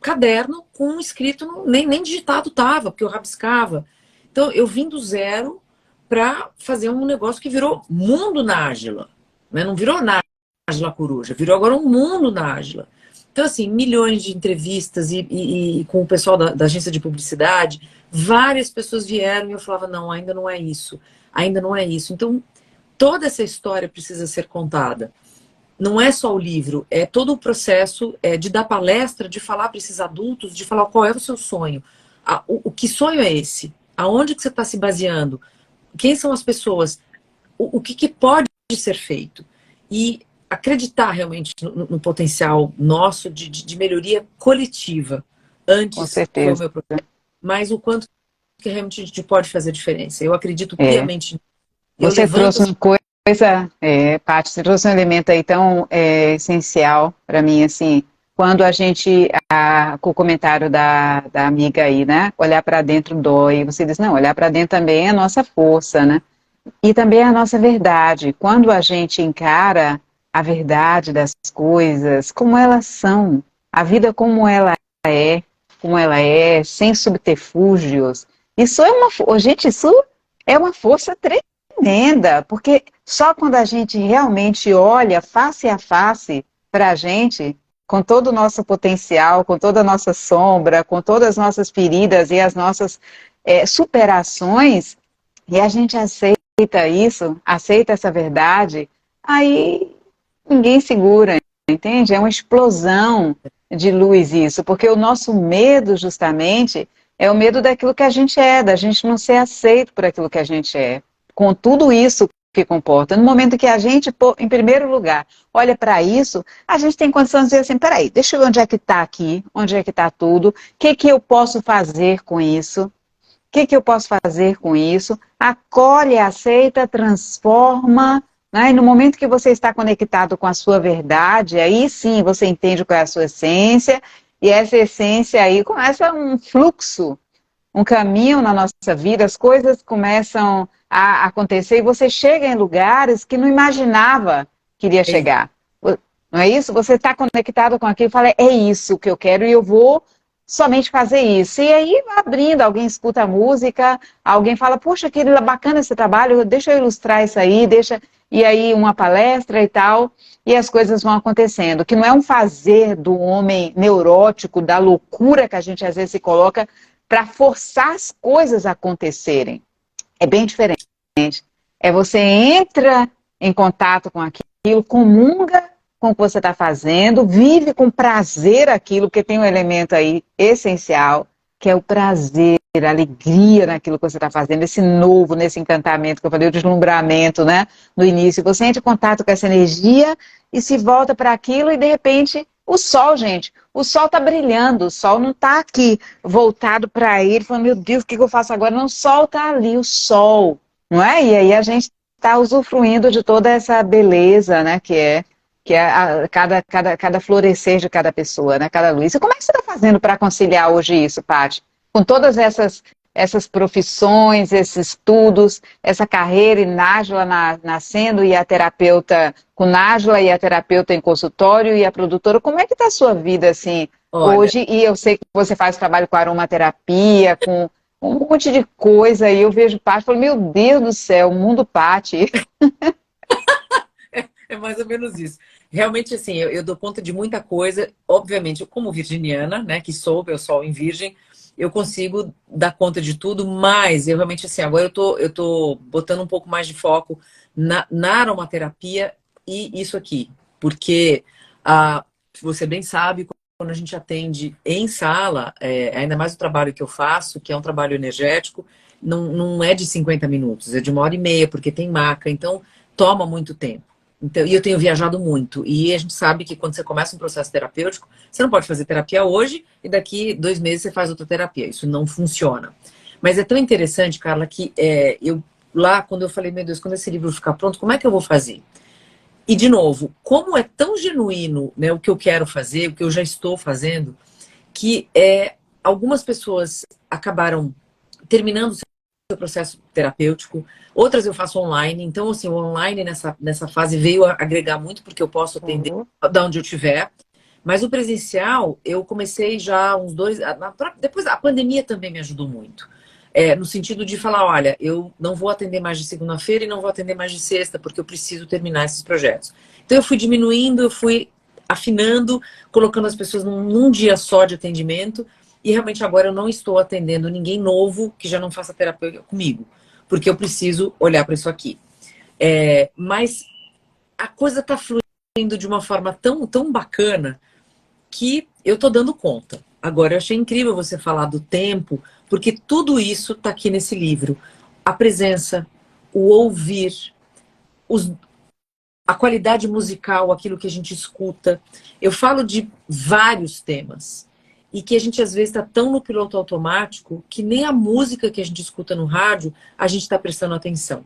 caderno com um escrito, nem digitado tava, porque eu rabiscava. Então, eu vim do zero para fazer um negócio que virou mundo Nájila. Né? Não virou Nájila Coruja, virou agora um mundo Nájila. Então, assim, milhões de entrevistas e com o pessoal da agência de publicidade, várias pessoas vieram e eu falava, não, ainda não é isso. Ainda não é isso. Então, toda essa história precisa ser contada. Não é só o livro, é todo o processo de dar palestra, de falar para esses adultos, de falar qual é o seu sonho. O que sonho é esse? Aonde que você está se baseando? Quem são as pessoas? O que pode ser feito? E acreditar realmente no potencial nosso de melhoria coletiva. Com Antes foi o certeza. meu problema. Mas o quanto que realmente a gente pode fazer diferença. Eu acredito É. piamente nisso. Eu Você levanto trouxe uma coisa, Paty, você trouxe um elemento aí tão essencial para mim, assim, quando a gente, com o comentário da amiga aí, né, olhar para dentro dói, você diz, não, olhar para dentro também é a nossa força, né, e também é a nossa verdade. Quando a gente encara a verdade das coisas, como elas são, a vida como ela é, sem subterfúgios, isso é gente, isso é uma força tremenda, porque só quando a gente realmente olha face a face para a gente, com todo o nosso potencial, com toda a nossa sombra, com todas as nossas feridas e as nossas superações, e a gente aceita isso, aceita essa verdade, aí ninguém segura, entende? É uma explosão de luz isso, porque o nosso medo, justamente, é o medo daquilo que a gente é, da gente não ser aceito por aquilo que a gente é, com tudo isso que comporta. No momento que a gente, em primeiro lugar, olha para isso, a gente tem condição de dizer assim, peraí, deixa eu ver onde é que está aqui, onde é que está tudo, o que eu posso fazer com isso, que eu posso fazer com isso? Acolhe, aceita, transforma, né? E no momento que você está conectado com a sua verdade, aí sim você entende qual é a sua essência, e essa essência aí começa um fluxo, um caminho na nossa vida, as coisas começam a acontecer e você chega em lugares que não imaginava que iria chegar. Não é isso? Você está conectado com aquilo e fala, é isso que eu quero e eu vou somente fazer isso. E aí vai abrindo, alguém escuta a música, alguém fala, poxa, que bacana esse trabalho, deixa eu ilustrar isso aí, e aí uma palestra e tal, e as coisas vão acontecendo. Que não é um fazer do homem neurótico, da loucura que a gente às vezes se coloca para forçar as coisas a acontecerem. É bem diferente. É você entra em contato com aquilo, comunga com o que você está fazendo, vive com prazer aquilo, porque tem um elemento aí essencial, que é o prazer, a alegria naquilo que você está fazendo, esse novo, nesse encantamento que eu falei, o deslumbramento, né, no início. Você entra em contato com essa energia e se volta para aquilo e, de repente, o sol, gente, o sol está brilhando, o sol não está aqui voltado para ele, falando, meu Deus, o que eu faço agora? Não, o sol está ali, o sol, não é? E aí a gente está usufruindo de toda essa beleza, né, que é cada florescer de cada pessoa, né, cada luz. E como é que você está fazendo para conciliar hoje isso, Paty? Com todas essas profissões, esses estudos, essa carreira e Nájila nascendo e a terapeuta com Nájila e a terapeuta em consultório e a produtora, como é que está a sua vida assim hoje? E eu sei que você faz trabalho com aromaterapia, com um monte de coisa, e eu vejo Paty e falo, meu Deus do céu, o mundo Paty. É mais ou menos isso. Realmente, assim, eu dou conta de muita coisa. Obviamente, eu, como virginiana, né, que sou, eu sou em Virgem, eu consigo dar conta de tudo, mas eu realmente, assim, agora eu tô botando um pouco mais de foco na aromaterapia e isso aqui. Porque, você bem sabe, quando a gente atende em sala, ainda mais o trabalho que eu faço, que é um trabalho energético, não é de 50 minutos, é de 1h30, porque tem maca, então toma muito tempo. Então, e eu tenho viajado muito. E a gente sabe que quando você começa um processo terapêutico, você não pode fazer terapia hoje e daqui 2 meses você faz outra terapia. Isso não funciona. Mas é tão interessante, Carla, que eu lá, quando eu falei, meu Deus, quando esse livro ficar pronto, como é que eu vou fazer? E, de novo, como é tão genuíno, né, o que eu quero fazer, o que eu já estou fazendo, que algumas pessoas acabaram terminando o seu processo terapêutico, outras eu faço online. Então, assim, o online nessa fase veio a agregar muito, porque eu posso atender de onde eu estiver. Mas o presencial, eu comecei já uns 2... Depois, a pandemia também me ajudou muito. No sentido de falar, olha, eu não vou atender mais de segunda-feira e não vou atender mais de sexta, porque eu preciso terminar esses projetos. Então, eu fui diminuindo, eu fui afinando, colocando as pessoas num dia só de atendimento. E realmente agora eu não estou atendendo ninguém novo que já não faça terapia comigo, porque eu preciso olhar para isso aqui. Mas a coisa está fluindo de uma forma tão, tão bacana que eu tô dando conta. Agora, eu achei incrível você falar do tempo, porque tudo isso tá aqui nesse livro. A presença, o ouvir, a qualidade musical, aquilo que a gente escuta. Eu falo de vários temas. E que a gente, às vezes, está tão no piloto automático que nem a música que a gente escuta no rádio, a gente está prestando atenção.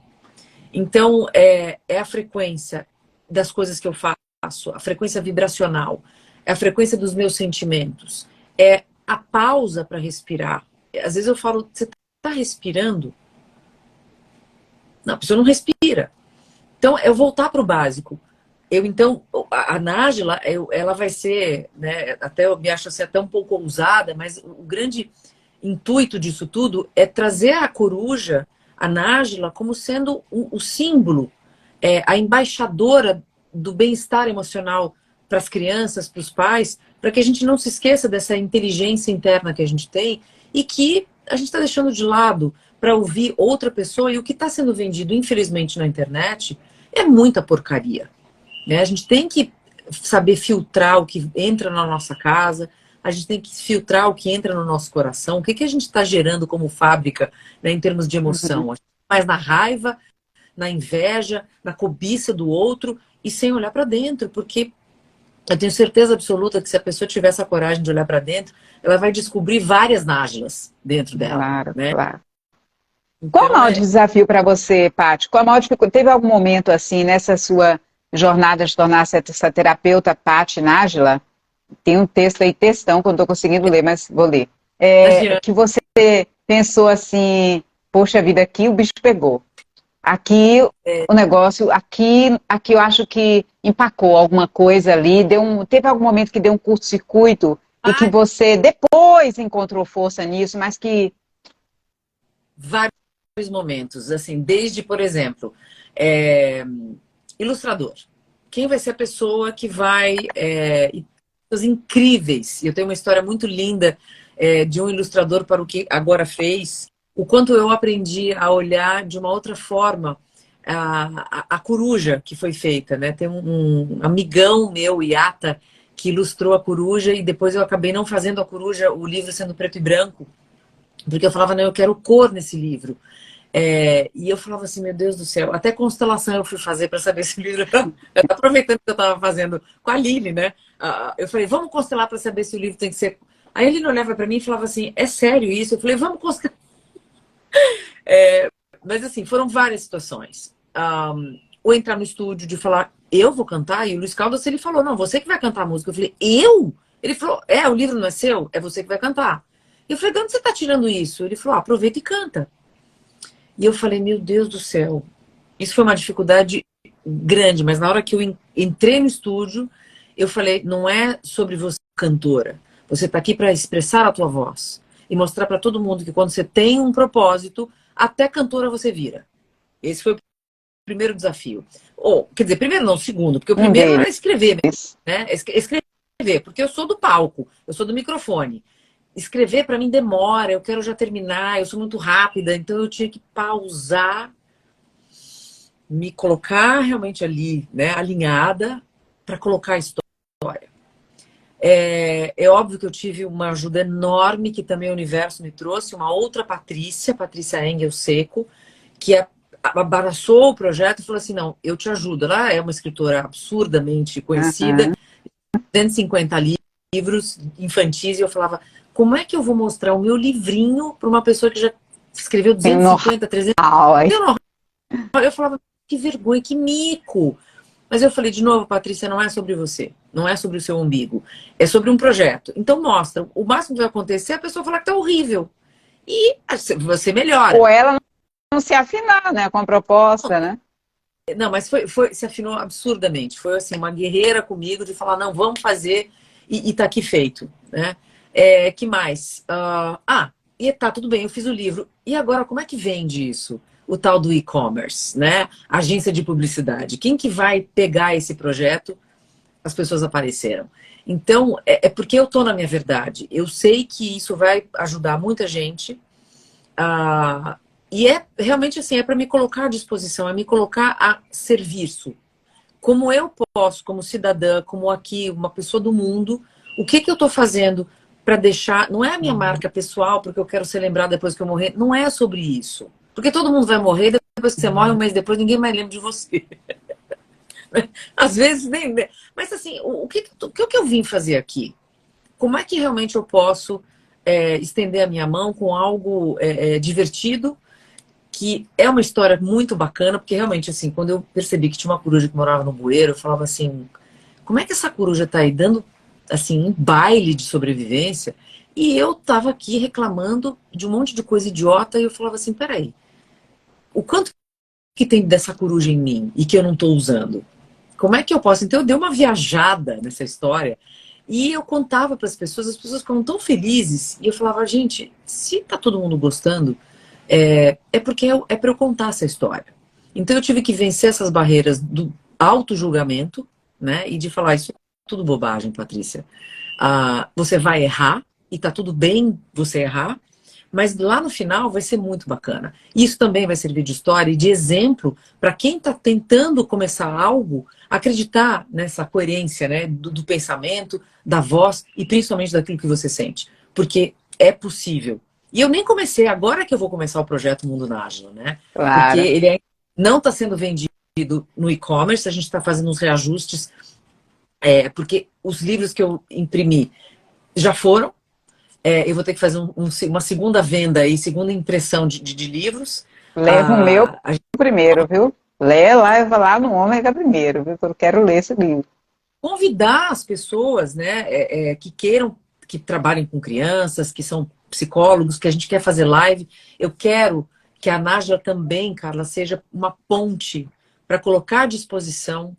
Então, é a frequência das coisas que eu faço, a frequência vibracional, é a frequência dos meus sentimentos, é a pausa para respirar. Às vezes eu falo, você está respirando? Não, a pessoa não respira. Então, eu voltar para o básico. Então, a Nájila, ela vai ser, né, até eu me acho assim, até um pouco ousada, mas o grande intuito disso tudo é trazer a coruja, a Nájila, como sendo o símbolo, a embaixadora do bem-estar emocional para as crianças, para os pais, para que a gente não se esqueça dessa inteligência interna que a gente tem e que a gente está deixando de lado para ouvir outra pessoa. E o que está sendo vendido, infelizmente, na internet é muita porcaria. Né? A gente tem que saber filtrar o que entra na nossa casa, a gente tem que filtrar o que entra no nosso coração, o que a gente está gerando como fábrica, né, em termos de emoção. A gente mais na raiva, na inveja, na cobiça do outro e sem olhar para dentro, porque eu tenho certeza absoluta que se a pessoa tiver essa coragem de olhar para dentro, ela vai descobrir várias nájilas dentro dela. Claro, né? claro. Então, Qual o maior desafio para você, Paty? Qual a maior dificuldade? Teve algum momento assim, nessa sua jornada de tornar-se essa terapeuta Paty Nájila? Tem um texto aí, textão, que eu não estou conseguindo ler, mas vou ler. Que você pensou assim, poxa vida, aqui o bicho pegou. Aqui o negócio, aqui eu acho que empacou alguma coisa ali, teve algum momento que deu um curto-circuito e que você depois encontrou força nisso, mas que... Vários momentos, assim, desde, por exemplo, ilustrador. Quem vai ser a pessoa que vai... incríveis. Eu tenho uma história muito linda de um ilustrador para o que agora fez, o quanto eu aprendi a olhar de uma outra forma a coruja que foi feita, né? Tem um amigão meu, Iata, que ilustrou a coruja e depois eu acabei não fazendo a coruja, o livro sendo preto e branco, porque eu falava, não, eu quero cor nesse livro. E eu falava assim, meu Deus do céu, até constelação eu fui fazer para saber se o livro... Aproveitando que eu estava fazendo com a Aline, né? Eu falei, vamos constelar para saber se o livro tem que ser... Aí a Aline olhava para mim e falava assim, é sério isso? Eu falei, vamos constelar. Mas assim, foram várias situações. Ou entrar no estúdio de falar, eu vou cantar? E o Luiz Caldas, ele falou, não, você que vai cantar a música. Eu falei, eu? Ele falou, o livro não é seu? É você que vai cantar. Eu falei, de onde você está tirando isso? Ele falou, aproveita e canta. E eu falei, meu Deus do céu, isso foi uma dificuldade grande, mas na hora que eu entrei no estúdio, eu falei, não é sobre você, cantora. Você está aqui para expressar a tua voz e mostrar para todo mundo que quando você tem um propósito, até cantora você vira. Esse foi o primeiro desafio. Quer dizer, primeiro não, segundo, porque o primeiro era escrever, né? Escrever, porque eu sou do palco, eu sou do microfone. Escrever para mim demora, eu quero já terminar, eu sou muito rápida, então eu tinha que pausar, me colocar realmente ali, né, alinhada, para colocar a história. É óbvio que eu tive uma ajuda enorme, que também o universo me trouxe, uma outra Patrícia Engel Seco, que abraçou o projeto e falou assim, não, eu te ajudo. Ela é uma escritora absurdamente conhecida, 250 livros infantis, e eu falava, como é que eu vou mostrar o meu livrinho para uma pessoa que já escreveu 250, 300... Eu falava, que vergonha, que mico. Mas eu falei, de novo, Patrícia, não é sobre você. não é sobre o seu umbigo, é sobre um projeto. Então mostra, o máximo que vai acontecer é a pessoa falar que tá horrível. E você melhora. Ou ela não se afinar, né, com a proposta, né? Não, mas se afinou absurdamente. Foi assim, uma guerreira comigo de falar, não, vamos fazer e tá aqui feito, né? Que mais? E tá, tudo bem, eu fiz o livro. E agora, como é que vende isso? O tal do e-commerce, né? Agência de publicidade. Quem que vai pegar esse projeto? As pessoas apareceram. Então, é porque eu tô na minha verdade. Eu sei que isso vai ajudar muita gente. E realmente assim, é para me colocar à disposição, é me colocar a serviço. Como eu posso, como cidadã, como aqui, uma pessoa do mundo, o que eu estou fazendo para deixar... Não é a minha marca pessoal, porque eu quero ser lembrada depois que eu morrer. Não é sobre isso. Porque todo mundo vai morrer, depois que você morre, um mês depois, ninguém mais lembra de você. Às vezes nem... Mas assim, o que eu vim fazer aqui? Como é que realmente eu posso estender a minha mão com algo divertido, que é uma história muito bacana, porque realmente, assim, quando eu percebi que tinha uma coruja que morava no bueiro, eu falava assim, como é que essa coruja tá aí dando, assim, um baile de sobrevivência? E eu tava aqui reclamando de um monte de coisa idiota, e eu falava assim, peraí, o quanto que tem dessa coruja em mim e que eu não tô usando? Como é que eu posso? Então eu dei uma viajada nessa história, e eu contava para as pessoas ficavam tão felizes, e eu falava, gente, se tá todo mundo gostando, porque é para eu contar essa história. Então eu tive que vencer essas barreiras do auto-julgamento, né? E de falar, isso é tudo bobagem, Patrícia. Você vai errar, e tá tudo bem você errar, mas lá no final vai ser muito bacana. Isso também vai servir de história e de exemplo para quem está tentando começar algo, acreditar nessa coerência, né? Do pensamento, da voz e principalmente daquilo que você sente. Porque é possível. E eu nem comecei, agora que eu vou começar o projeto Mundo Nájilo, né? Porque Claro. ele não está sendo vendido no e-commerce, a gente está fazendo uns reajustes, porque os livros que eu imprimi já foram, eu vou ter que fazer uma segunda venda e segunda impressão de livros. Leva o meu primeiro, viu? Leva lá no Ômega primeiro, viu? Eu quero ler esse livro. Convidar as pessoas, né, que queiram, que trabalhem com crianças, que são psicólogos, que a gente quer fazer live. Eu quero que a Nájila também, Carla, seja uma ponte para colocar à disposição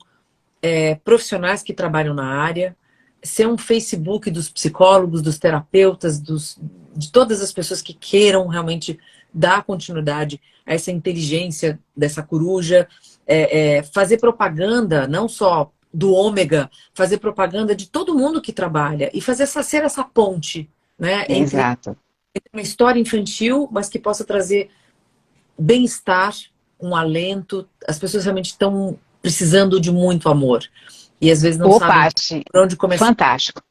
profissionais que trabalham na área, ser um Facebook dos psicólogos, dos terapeutas, de todas as pessoas que queiram realmente dar continuidade a essa inteligência dessa coruja, fazer propaganda, não só do ômega, fazer propaganda de todo mundo que trabalha e ser essa ponte, né, entre Exato. uma história infantil, mas que possa trazer bem-estar, um alento. As pessoas realmente estão precisando de muito amor. E às vezes não Ô, sabem Paty, por onde começar. fantástico.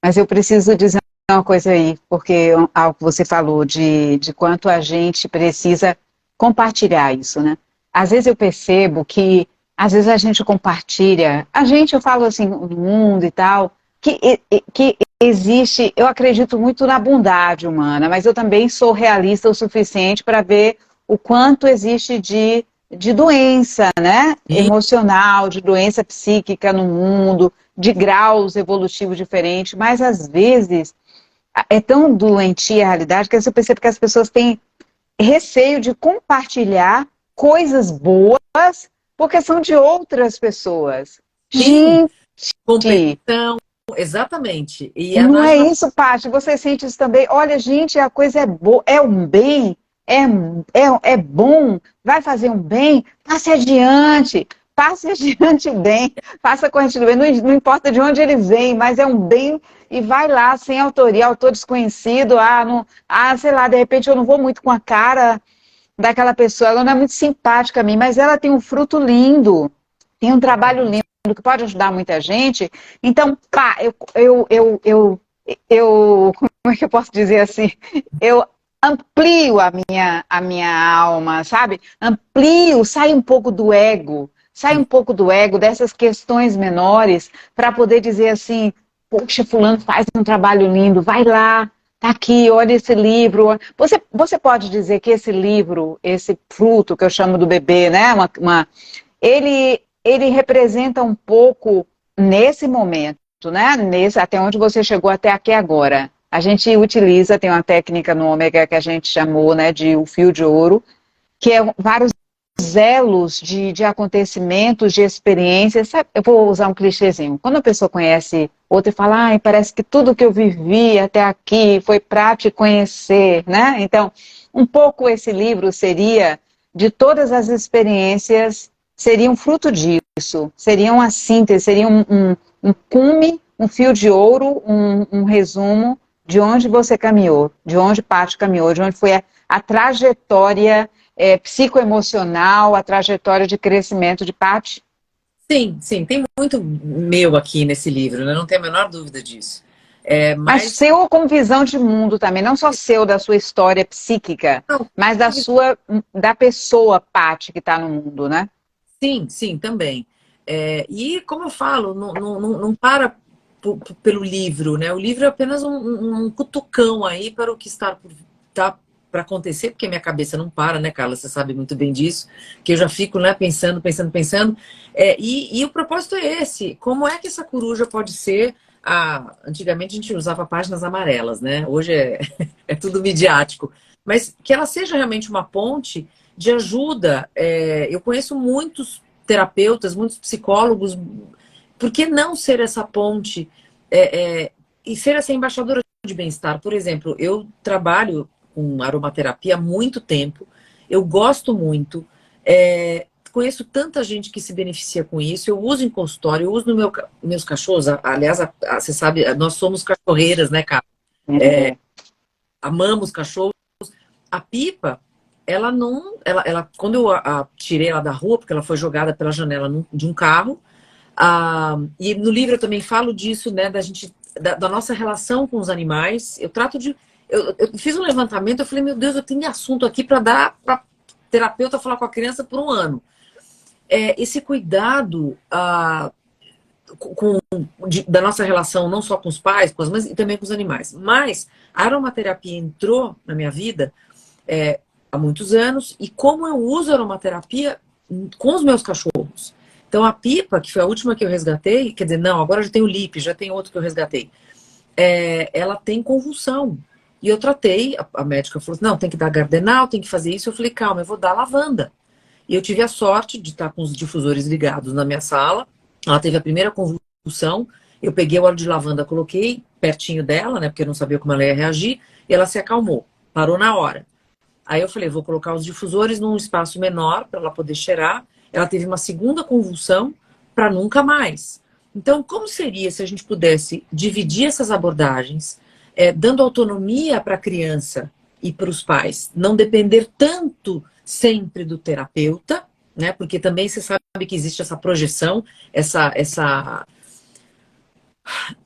Mas eu preciso dizer uma coisa aí, porque algo que você falou de quanto a gente precisa compartilhar isso, né? Às vezes eu percebo que, às vezes a gente compartilha, eu falo assim, no mundo e tal, que existe, eu acredito muito na bondade humana, mas eu também sou realista o suficiente para ver o quanto existe de doença, né? E Emocional, de doença psíquica no mundo, de graus evolutivos diferentes, mas às vezes é tão doentia a realidade que você percebe que as pessoas têm receio de compartilhar coisas boas porque são de outras pessoas. sim, Gente, competição, exatamente. E a não é Nájila, isso, Paty, você sente isso também. Olha, gente, a coisa é boa, é um bem, é bom, vai fazer um bem, passe adiante o bem, faça corrente do bem, não importa de onde ele vem, mas é um bem e vai lá, sem autoria, autor desconhecido, sei lá, de repente eu não vou muito com a cara daquela pessoa, ela não é muito simpática a mim, mas ela tem um fruto lindo, tem um trabalho lindo que pode ajudar muita gente. Então, pá, como é que eu posso dizer assim? Eu amplio a minha alma, sabe? Amplio, sai um pouco do ego, dessas questões menores, para poder dizer assim, poxa, fulano faz um trabalho lindo, vai lá, tá aqui, olha esse livro. Você pode dizer que esse livro, esse fruto que eu chamo do bebê, né? Ele representa um pouco, nesse momento, né? Até onde você chegou até aqui agora. A gente utiliza, tem uma técnica no ômega que a gente chamou, né, de o fio de ouro, que é vários elos de acontecimentos, de experiências. Sabe? Eu vou usar um clichêzinho. Quando a pessoa conhece outra e fala, ai, parece que tudo que eu vivi até aqui foi para te conhecer, né? Então, um pouco esse livro seria de todas as experiências, seria um fruto disso, seria uma síntese, seria um cume, um fio de ouro, um resumo de onde você caminhou, de onde Paty caminhou, de onde foi a trajetória psicoemocional, a trajetória de crescimento de Paty? Sim, sim, tem muito meu aqui nesse livro, né? Não tenho a menor dúvida disso. Mas Mas seu com visão de mundo também, não só seu, da sua história psíquica, não, mas da pessoa Paty que está no mundo, né? sim, sim, também. E como eu falo, não para pelo livro, né? O livro é apenas um cutucão aí para o que está tá para acontecer, porque minha cabeça não para, né, Carla? Você sabe muito bem disso, que eu já fico, né, pensando, pensando, pensando. E o propósito é esse: como é que essa coruja pode ser? Antigamente a gente usava páginas amarelas, né? Hoje é tudo midiático. Mas que ela seja realmente uma ponte de ajuda. Eu conheço muitos terapeutas, muitos psicólogos. Por que não ser essa ponte e ser essa embaixadora de bem-estar? Por exemplo, eu trabalho com aromaterapia há muito tempo, eu gosto muito, conheço tanta gente que se beneficia com isso, eu uso em consultório, eu uso no meus cachorros, aliás, você sabe, nós somos cachorreiras, né, cara? É. Amamos cachorros. A Pipa, ela não. Quando eu tirei ela da rua, porque ela foi jogada pela janela de um carro, e no livro eu também falo disso, né, da nossa relação com os animais. Eu trato de. Eu fiz um levantamento, eu falei, meu Deus, eu tenho assunto aqui para dar para terapeuta falar com a criança por um ano. Esse cuidado da nossa relação, não só com os pais, com as mães, e também com os animais. Mas a aromaterapia entrou na minha vida há muitos anos, e como eu uso aromaterapia com os meus cachorros. Então, a Pipa, que foi a última que eu resgatei, quer dizer, não, agora já tem o Lipe, já tem outro que eu resgatei, ela tem convulsão. E eu tratei, a médica falou assim, não, tem que dar Gardenal, tem que fazer isso. Eu falei, calma, eu vou dar lavanda. E eu tive a sorte de estar com os difusores ligados na minha sala. Ela teve a primeira convulsão, eu peguei o óleo de lavanda, coloquei pertinho dela, né, porque eu não sabia como ela ia reagir, e ela se acalmou, parou na hora. Aí eu falei, vou colocar os difusores num espaço menor para ela poder cheirar. Ela teve uma segunda convulsão para nunca mais. Então, como seria se a gente pudesse dividir essas abordagens, dando autonomia para a criança e para os pais, não depender tanto sempre do terapeuta, né? Porque também você sabe que existe essa projeção,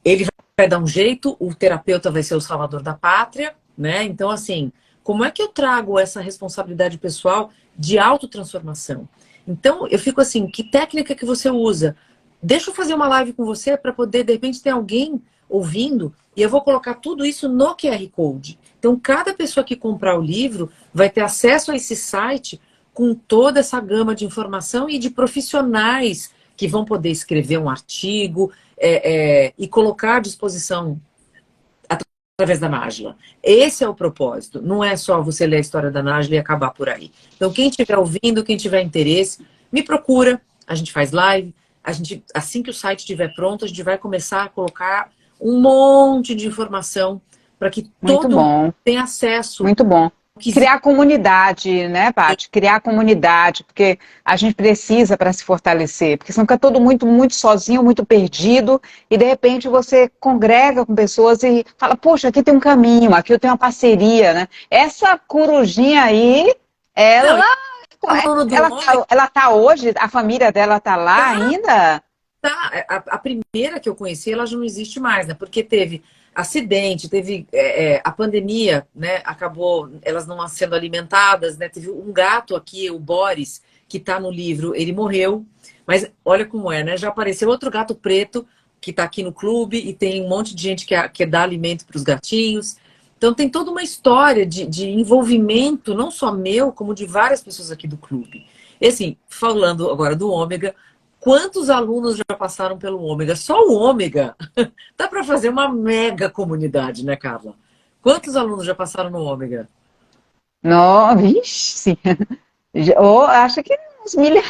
ele vai dar um jeito, o terapeuta vai ser o salvador da pátria, né? Então, assim, como é que eu trago essa responsabilidade pessoal de autotransformação? Então, eu fico assim, que técnica que você usa? Deixa eu fazer uma live com você para poder, de repente, ter alguém ouvindo, e eu vou colocar tudo isso no QR Code. Então, cada pessoa que comprar o livro vai ter acesso a esse site com toda essa gama de informação e de profissionais que vão poder escrever um artigo e colocar à disposição através da Nájila. Esse é o propósito. Não é só você ler a história da Nájila e acabar por aí. Então, quem estiver ouvindo, quem tiver interesse, me procura. A gente faz live. Assim que o site estiver pronto, a gente vai começar a colocar um monte de informação para que Muito todo mundo bom, tenha acesso. muito bom. Que Criar comunidade, né, Paty? Criar comunidade, porque a gente precisa para se fortalecer, porque senão fica todo muito sozinho, muito perdido, e de repente você congrega com pessoas e fala, poxa, aqui tem um caminho, aqui eu tenho uma parceria, né? Essa corujinha aí, não, ela, o aluno do homem ela tá hoje, a família dela tá lá ainda? tá. A primeira que eu conheci, ela já não existe mais, né? Porque teve acidente, teve a pandemia, né? Acabou elas não sendo alimentadas, né? Teve um gato aqui, o Boris, que tá no livro, ele morreu. Mas olha como é, né? Já apareceu outro gato preto que tá aqui no clube e tem um monte de gente que dá alimento para os gatinhos. Então tem toda uma história de envolvimento, não só meu, como de várias pessoas aqui do clube. E assim, falando agora do Ômega, Quantos alunos já passaram pelo Ômega? Só o Ômega dá para fazer uma mega comunidade, né, Carla? Quantos alunos já passaram no Ômega? Não, vixe, acho que uns milhares.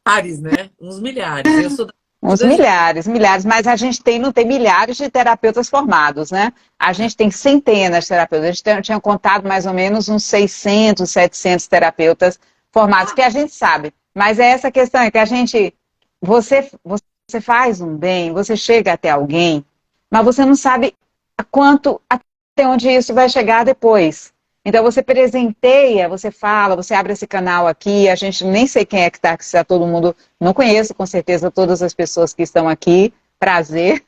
Milhares, né? Uns milhares. Eu sou da Uns 22. milhares, milhares, mas a gente não tem milhares de terapeutas formados, né? A gente tem centenas de terapeutas. A gente tinha contado mais ou menos uns 600, 700 terapeutas formados, que a gente sabe. Mas é essa questão, é que você faz um bem, você chega até alguém, mas você não sabe até onde isso vai chegar depois. Então você presenteia, você fala, você abre esse canal aqui, a gente nem sei quem é que está, se está todo mundo, não conheço com certeza todas as pessoas que estão aqui, prazer,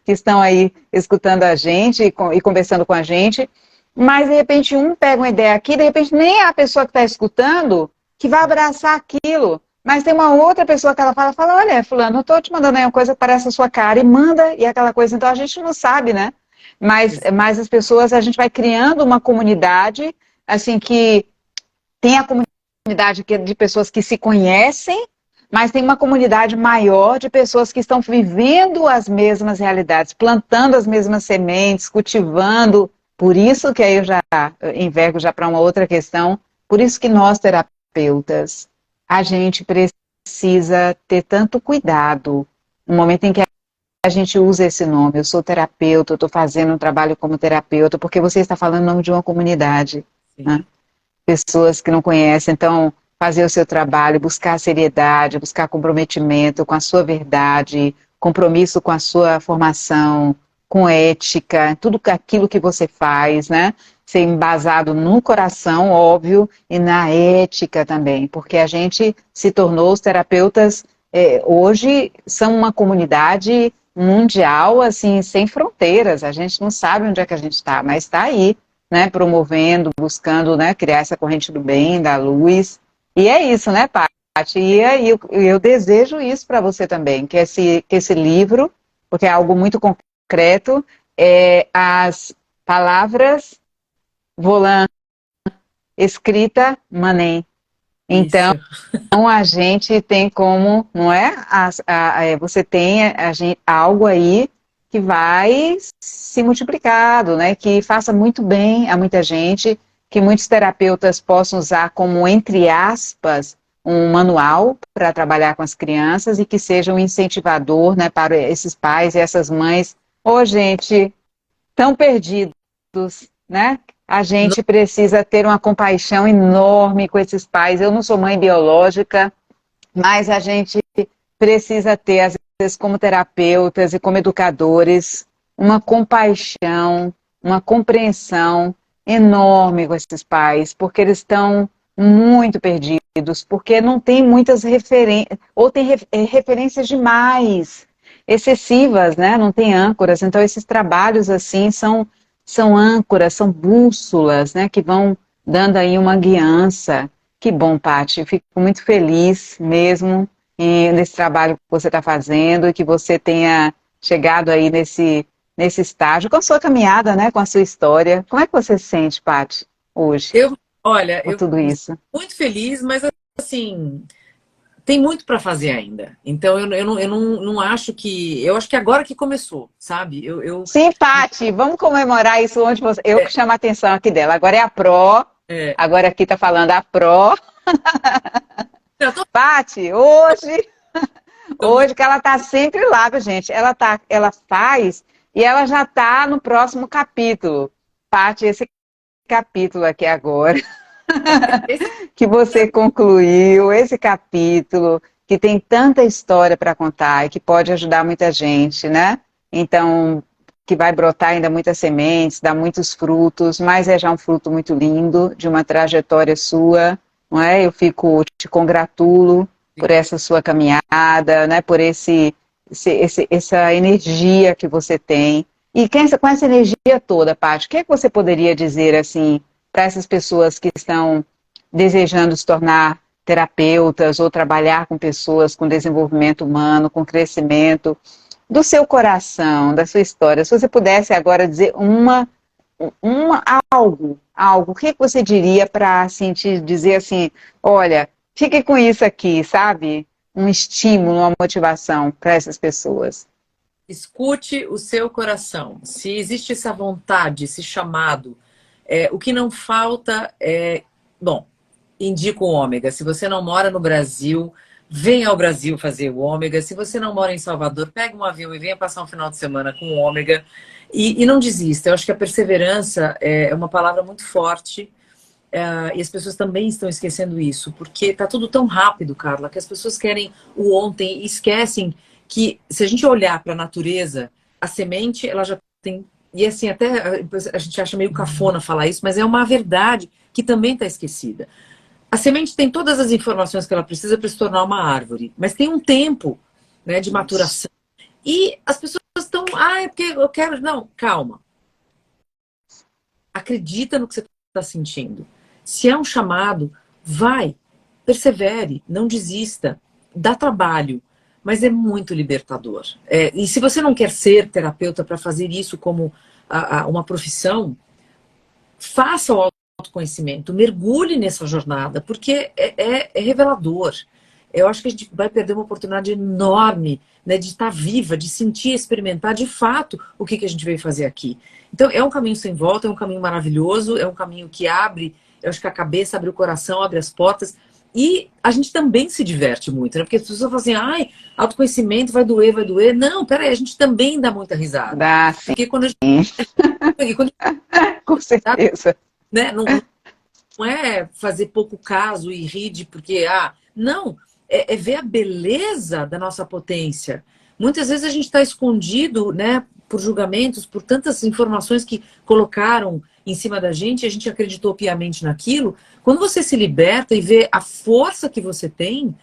que estão aí escutando a gente e conversando com a gente, mas de repente um pega uma ideia aqui, de repente nem é a pessoa que está escutando que vai abraçar aquilo, mas tem uma outra pessoa que ela fala, olha, fulano, eu estou te mandando aí uma coisa que parece a sua cara, e manda, e aquela coisa, então a gente não sabe, né? Mas as pessoas, a gente vai criando uma comunidade, assim, que tem a comunidade de pessoas que se conhecem, mas tem uma comunidade maior de pessoas que estão vivendo as mesmas realidades, plantando as mesmas sementes, cultivando. Por isso que aí eu já envergo já para uma outra questão, por isso que nós, terapeutas, a gente precisa ter tanto cuidado no momento em que a gente usa esse nome, eu sou terapeuta, eu estou fazendo um trabalho como terapeuta, porque você está falando em nome de uma comunidade, né? Pessoas que não conhecem, então fazer o seu trabalho, buscar seriedade, buscar comprometimento com a sua verdade, compromisso com a sua formação, com ética, tudo aquilo que você faz, né? Ser embasado no coração, óbvio, e na ética também, porque a gente se tornou os terapeutas, hoje são uma comunidade mundial, assim, sem fronteiras, a gente não sabe onde é que a gente está, mas está aí, né, promovendo, buscando, né, criar essa corrente do bem, da luz, e é isso, né, Paty? E aí eu desejo isso para você também, que esse livro, porque é algo muito concreto, as palavras volant, escrita manem. Então, Isso. a gente tem como, não é? Você tem algo aí que vai se multiplicado, né? Que faça muito bem a muita gente, que muitos terapeutas possam usar como, entre aspas, um manual para trabalhar com as crianças e que seja um incentivador, né, para esses pais e essas mães. Ô, gente, tão perdidos, né? A gente precisa ter uma compaixão enorme com esses pais. Eu não sou mãe biológica, mas a gente precisa ter, às vezes, como terapeutas e como educadores, uma compaixão, uma compreensão enorme com esses pais, porque eles estão muito perdidos, porque não tem muitas referências, ou tem referências demais, excessivas, né? Não tem âncoras. Então, esses trabalhos, assim, são âncoras, são bússolas, né? Que vão dando aí uma guiança. Que bom, Paty. Fico muito feliz mesmo nesse trabalho que você está fazendo e que você tenha chegado aí nesse estágio, com a sua caminhada, né, com a sua história. Como é que você se sente, Paty, hoje, Olha, com eu tudo isso? muito feliz, mas assim, tem muito para fazer ainda. Então eu não acho que. Eu acho que agora que começou, sabe? Sim, Paty, vamos comemorar isso onde você. Eu que chamo a atenção aqui dela. Agora é a Pro, é, agora aqui está falando a Pro. eu tô, Paty, tô muito. hoje que ela está sempre lá, viu, gente? Ela faz e ela já está no próximo capítulo. Paty, esse capítulo aqui agora, Esse, que você concluiu, esse capítulo, que tem tanta história para contar e que pode ajudar muita gente, né? Então, que vai brotar ainda muitas sementes, dar muitos frutos, mas é já um fruto muito lindo de uma trajetória sua, não é? Te congratulo por essa sua caminhada, né? Por essa energia que você tem. E com essa energia toda, Paty, o que é que você poderia dizer assim para essas pessoas que estão desejando se tornar terapeutas ou trabalhar com pessoas com desenvolvimento humano, com crescimento, do seu coração, da sua história? Se você pudesse agora dizer algo, o que você diria para assim, te dizer assim, olha, fique com isso aqui, sabe? um estímulo, uma motivação para essas pessoas? Escute o seu coração. Se existe essa vontade, esse chamado, o que não falta é... Bom, indico o ômega. Se você não mora no Brasil, venha ao Brasil fazer o ômega. Se você não mora em Salvador, pegue um avião e venha passar um final de semana com o ômega. E não desista. Eu acho que a perseverança é uma palavra muito forte. E as pessoas também estão esquecendo isso, porque está tudo tão rápido, Carla, que as pessoas querem o ontem e esquecem que, se a gente olhar para a natureza, a semente, ela já tem... E assim, até a gente acha meio cafona falar isso, mas é uma verdade que também está esquecida. A semente tem todas as informações que ela precisa para se tornar uma árvore, mas tem um tempo, né, de maturação. E as pessoas estão... Ah, é porque eu quero... Não, calma. Acredita no que você está sentindo. Se é um chamado, vai, persevere, não desista, dá trabalho, mas é muito libertador. E se você não quer ser terapeuta para fazer isso como uma profissão, faça o autoconhecimento, mergulhe nessa jornada, porque é revelador. Eu acho que a gente vai perder uma oportunidade enorme, né, de estar viva, de sentir, experimentar de fato o que a gente veio fazer aqui. Então, é um caminho sem volta, é um caminho maravilhoso, é um caminho que abre, eu acho que a cabeça abre o coração, abre as portas. E a gente também se diverte muito, né? Porque as pessoas falam assim, ai, autoconhecimento vai doer, vai doer. Não, peraí, a gente também dá muita risada. Dá, sim. Porque quando a gente... Com certeza. Né? Não é fazer pouco caso e rir de porque, não, é ver a beleza da nossa potência. Muitas vezes a gente está escondido, né, por julgamentos, por tantas informações que colocaram em cima da gente, e a gente acreditou piamente naquilo. Quando você se liberta e vê a força que você tem,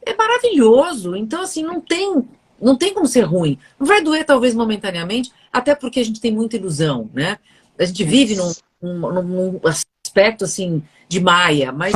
é maravilhoso. Então, assim, não tem como ser ruim. Vai doer, talvez, momentaneamente, até porque a gente tem muita ilusão, né? A gente vive num aspecto, assim, de Maia, mas...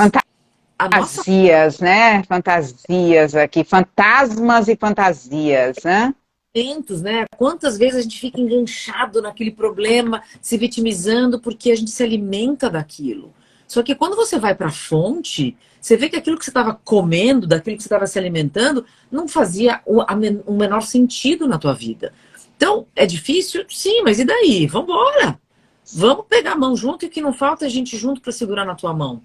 Fantasias, né? Fantasias aqui, fantasmas e fantasias, né? Né? Quantas vezes a gente fica enganchado naquele problema, se vitimizando porque a gente se alimenta daquilo. Só que quando você vai para a fonte, você vê que aquilo que você estava comendo, daquilo que você estava se alimentando, não fazia o menor sentido na tua vida. Então, é difícil? Sim, mas e daí? Vamos embora! Vamos pegar a mão junto e o que não falta é gente junto para segurar na tua mão.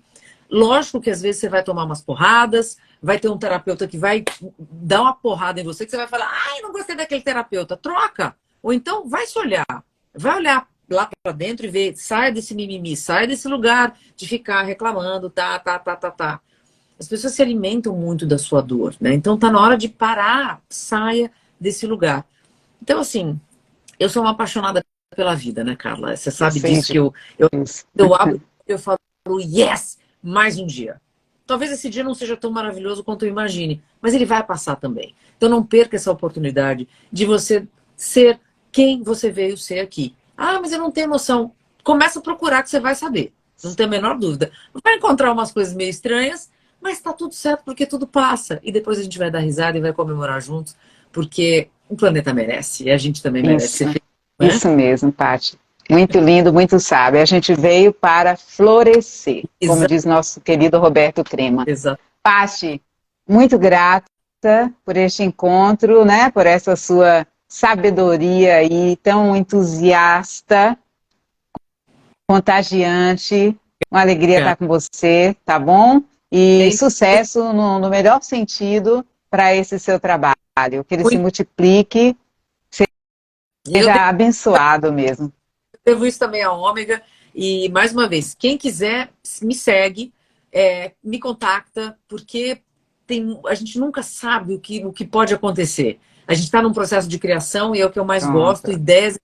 Lógico que às vezes você vai tomar umas porradas, vai ter um terapeuta que vai dar uma porrada em você, que você vai falar, ai, não gostei daquele terapeuta, troca. Ou então vai se olhar, vai olhar lá para dentro e ver, saia desse mimimi, saia desse lugar de ficar reclamando, tá. As pessoas se alimentam muito da sua dor, né? Então tá na hora de parar, saia desse lugar. Então, assim, eu sou uma apaixonada pela vida, né, Carla? Você sabe disso, que eu abro, eu falo, yes! Mais um dia. Talvez esse dia não seja tão maravilhoso quanto eu imagine, mas ele vai passar também. Então não perca essa oportunidade de você ser quem você veio ser aqui. Ah, mas eu não tenho noção. Começa a procurar que você vai saber. Não tem a menor dúvida. Vai encontrar umas coisas meio estranhas, mas tá tudo certo porque tudo passa. E depois a gente vai dar risada e vai comemorar juntos, porque o planeta merece e a gente também merece ser feliz, né? Isso mesmo, Paty. Muito lindo, muito sábio. A gente veio para florescer, como diz nosso querido Roberto Crema. Exato. Paty, muito grata por este encontro, né? Por essa sua sabedoria aí tão entusiasta, contagiante. Uma alegria estar com você, tá bom? E sucesso no melhor sentido para esse seu trabalho. Que ele se multiplique, seja abençoado mesmo. Devo isso também a Ômega. E, mais uma vez, quem quiser, me segue, me contacta, porque a gente nunca sabe o que pode acontecer. A gente está num processo de criação e é o que eu mais gosto, ideias.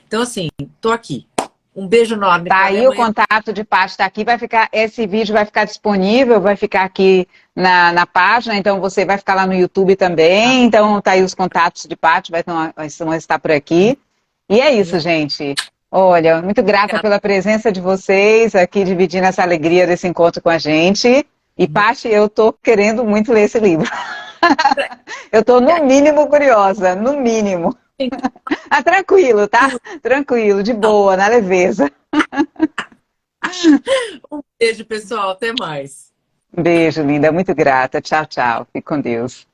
Então, assim, tô aqui. Um beijo enorme. Tá aí o contato de Paty, tá aqui, esse vídeo vai ficar disponível, vai ficar aqui na página, então você vai ficar lá no YouTube também, então tá aí os contatos de Paty, vão estar por aqui. E é isso, gente. Olha, muito grata pela presença de vocês aqui, dividindo essa alegria desse encontro com a gente. E, Paty, eu tô querendo muito ler esse livro. Eu tô, no mínimo, curiosa, no mínimo. Tranquilo, tá? Tranquilo, de boa, na leveza. Um beijo, pessoal. Até mais. Beijo, linda. Muito grata. Tchau, tchau. Fique com Deus.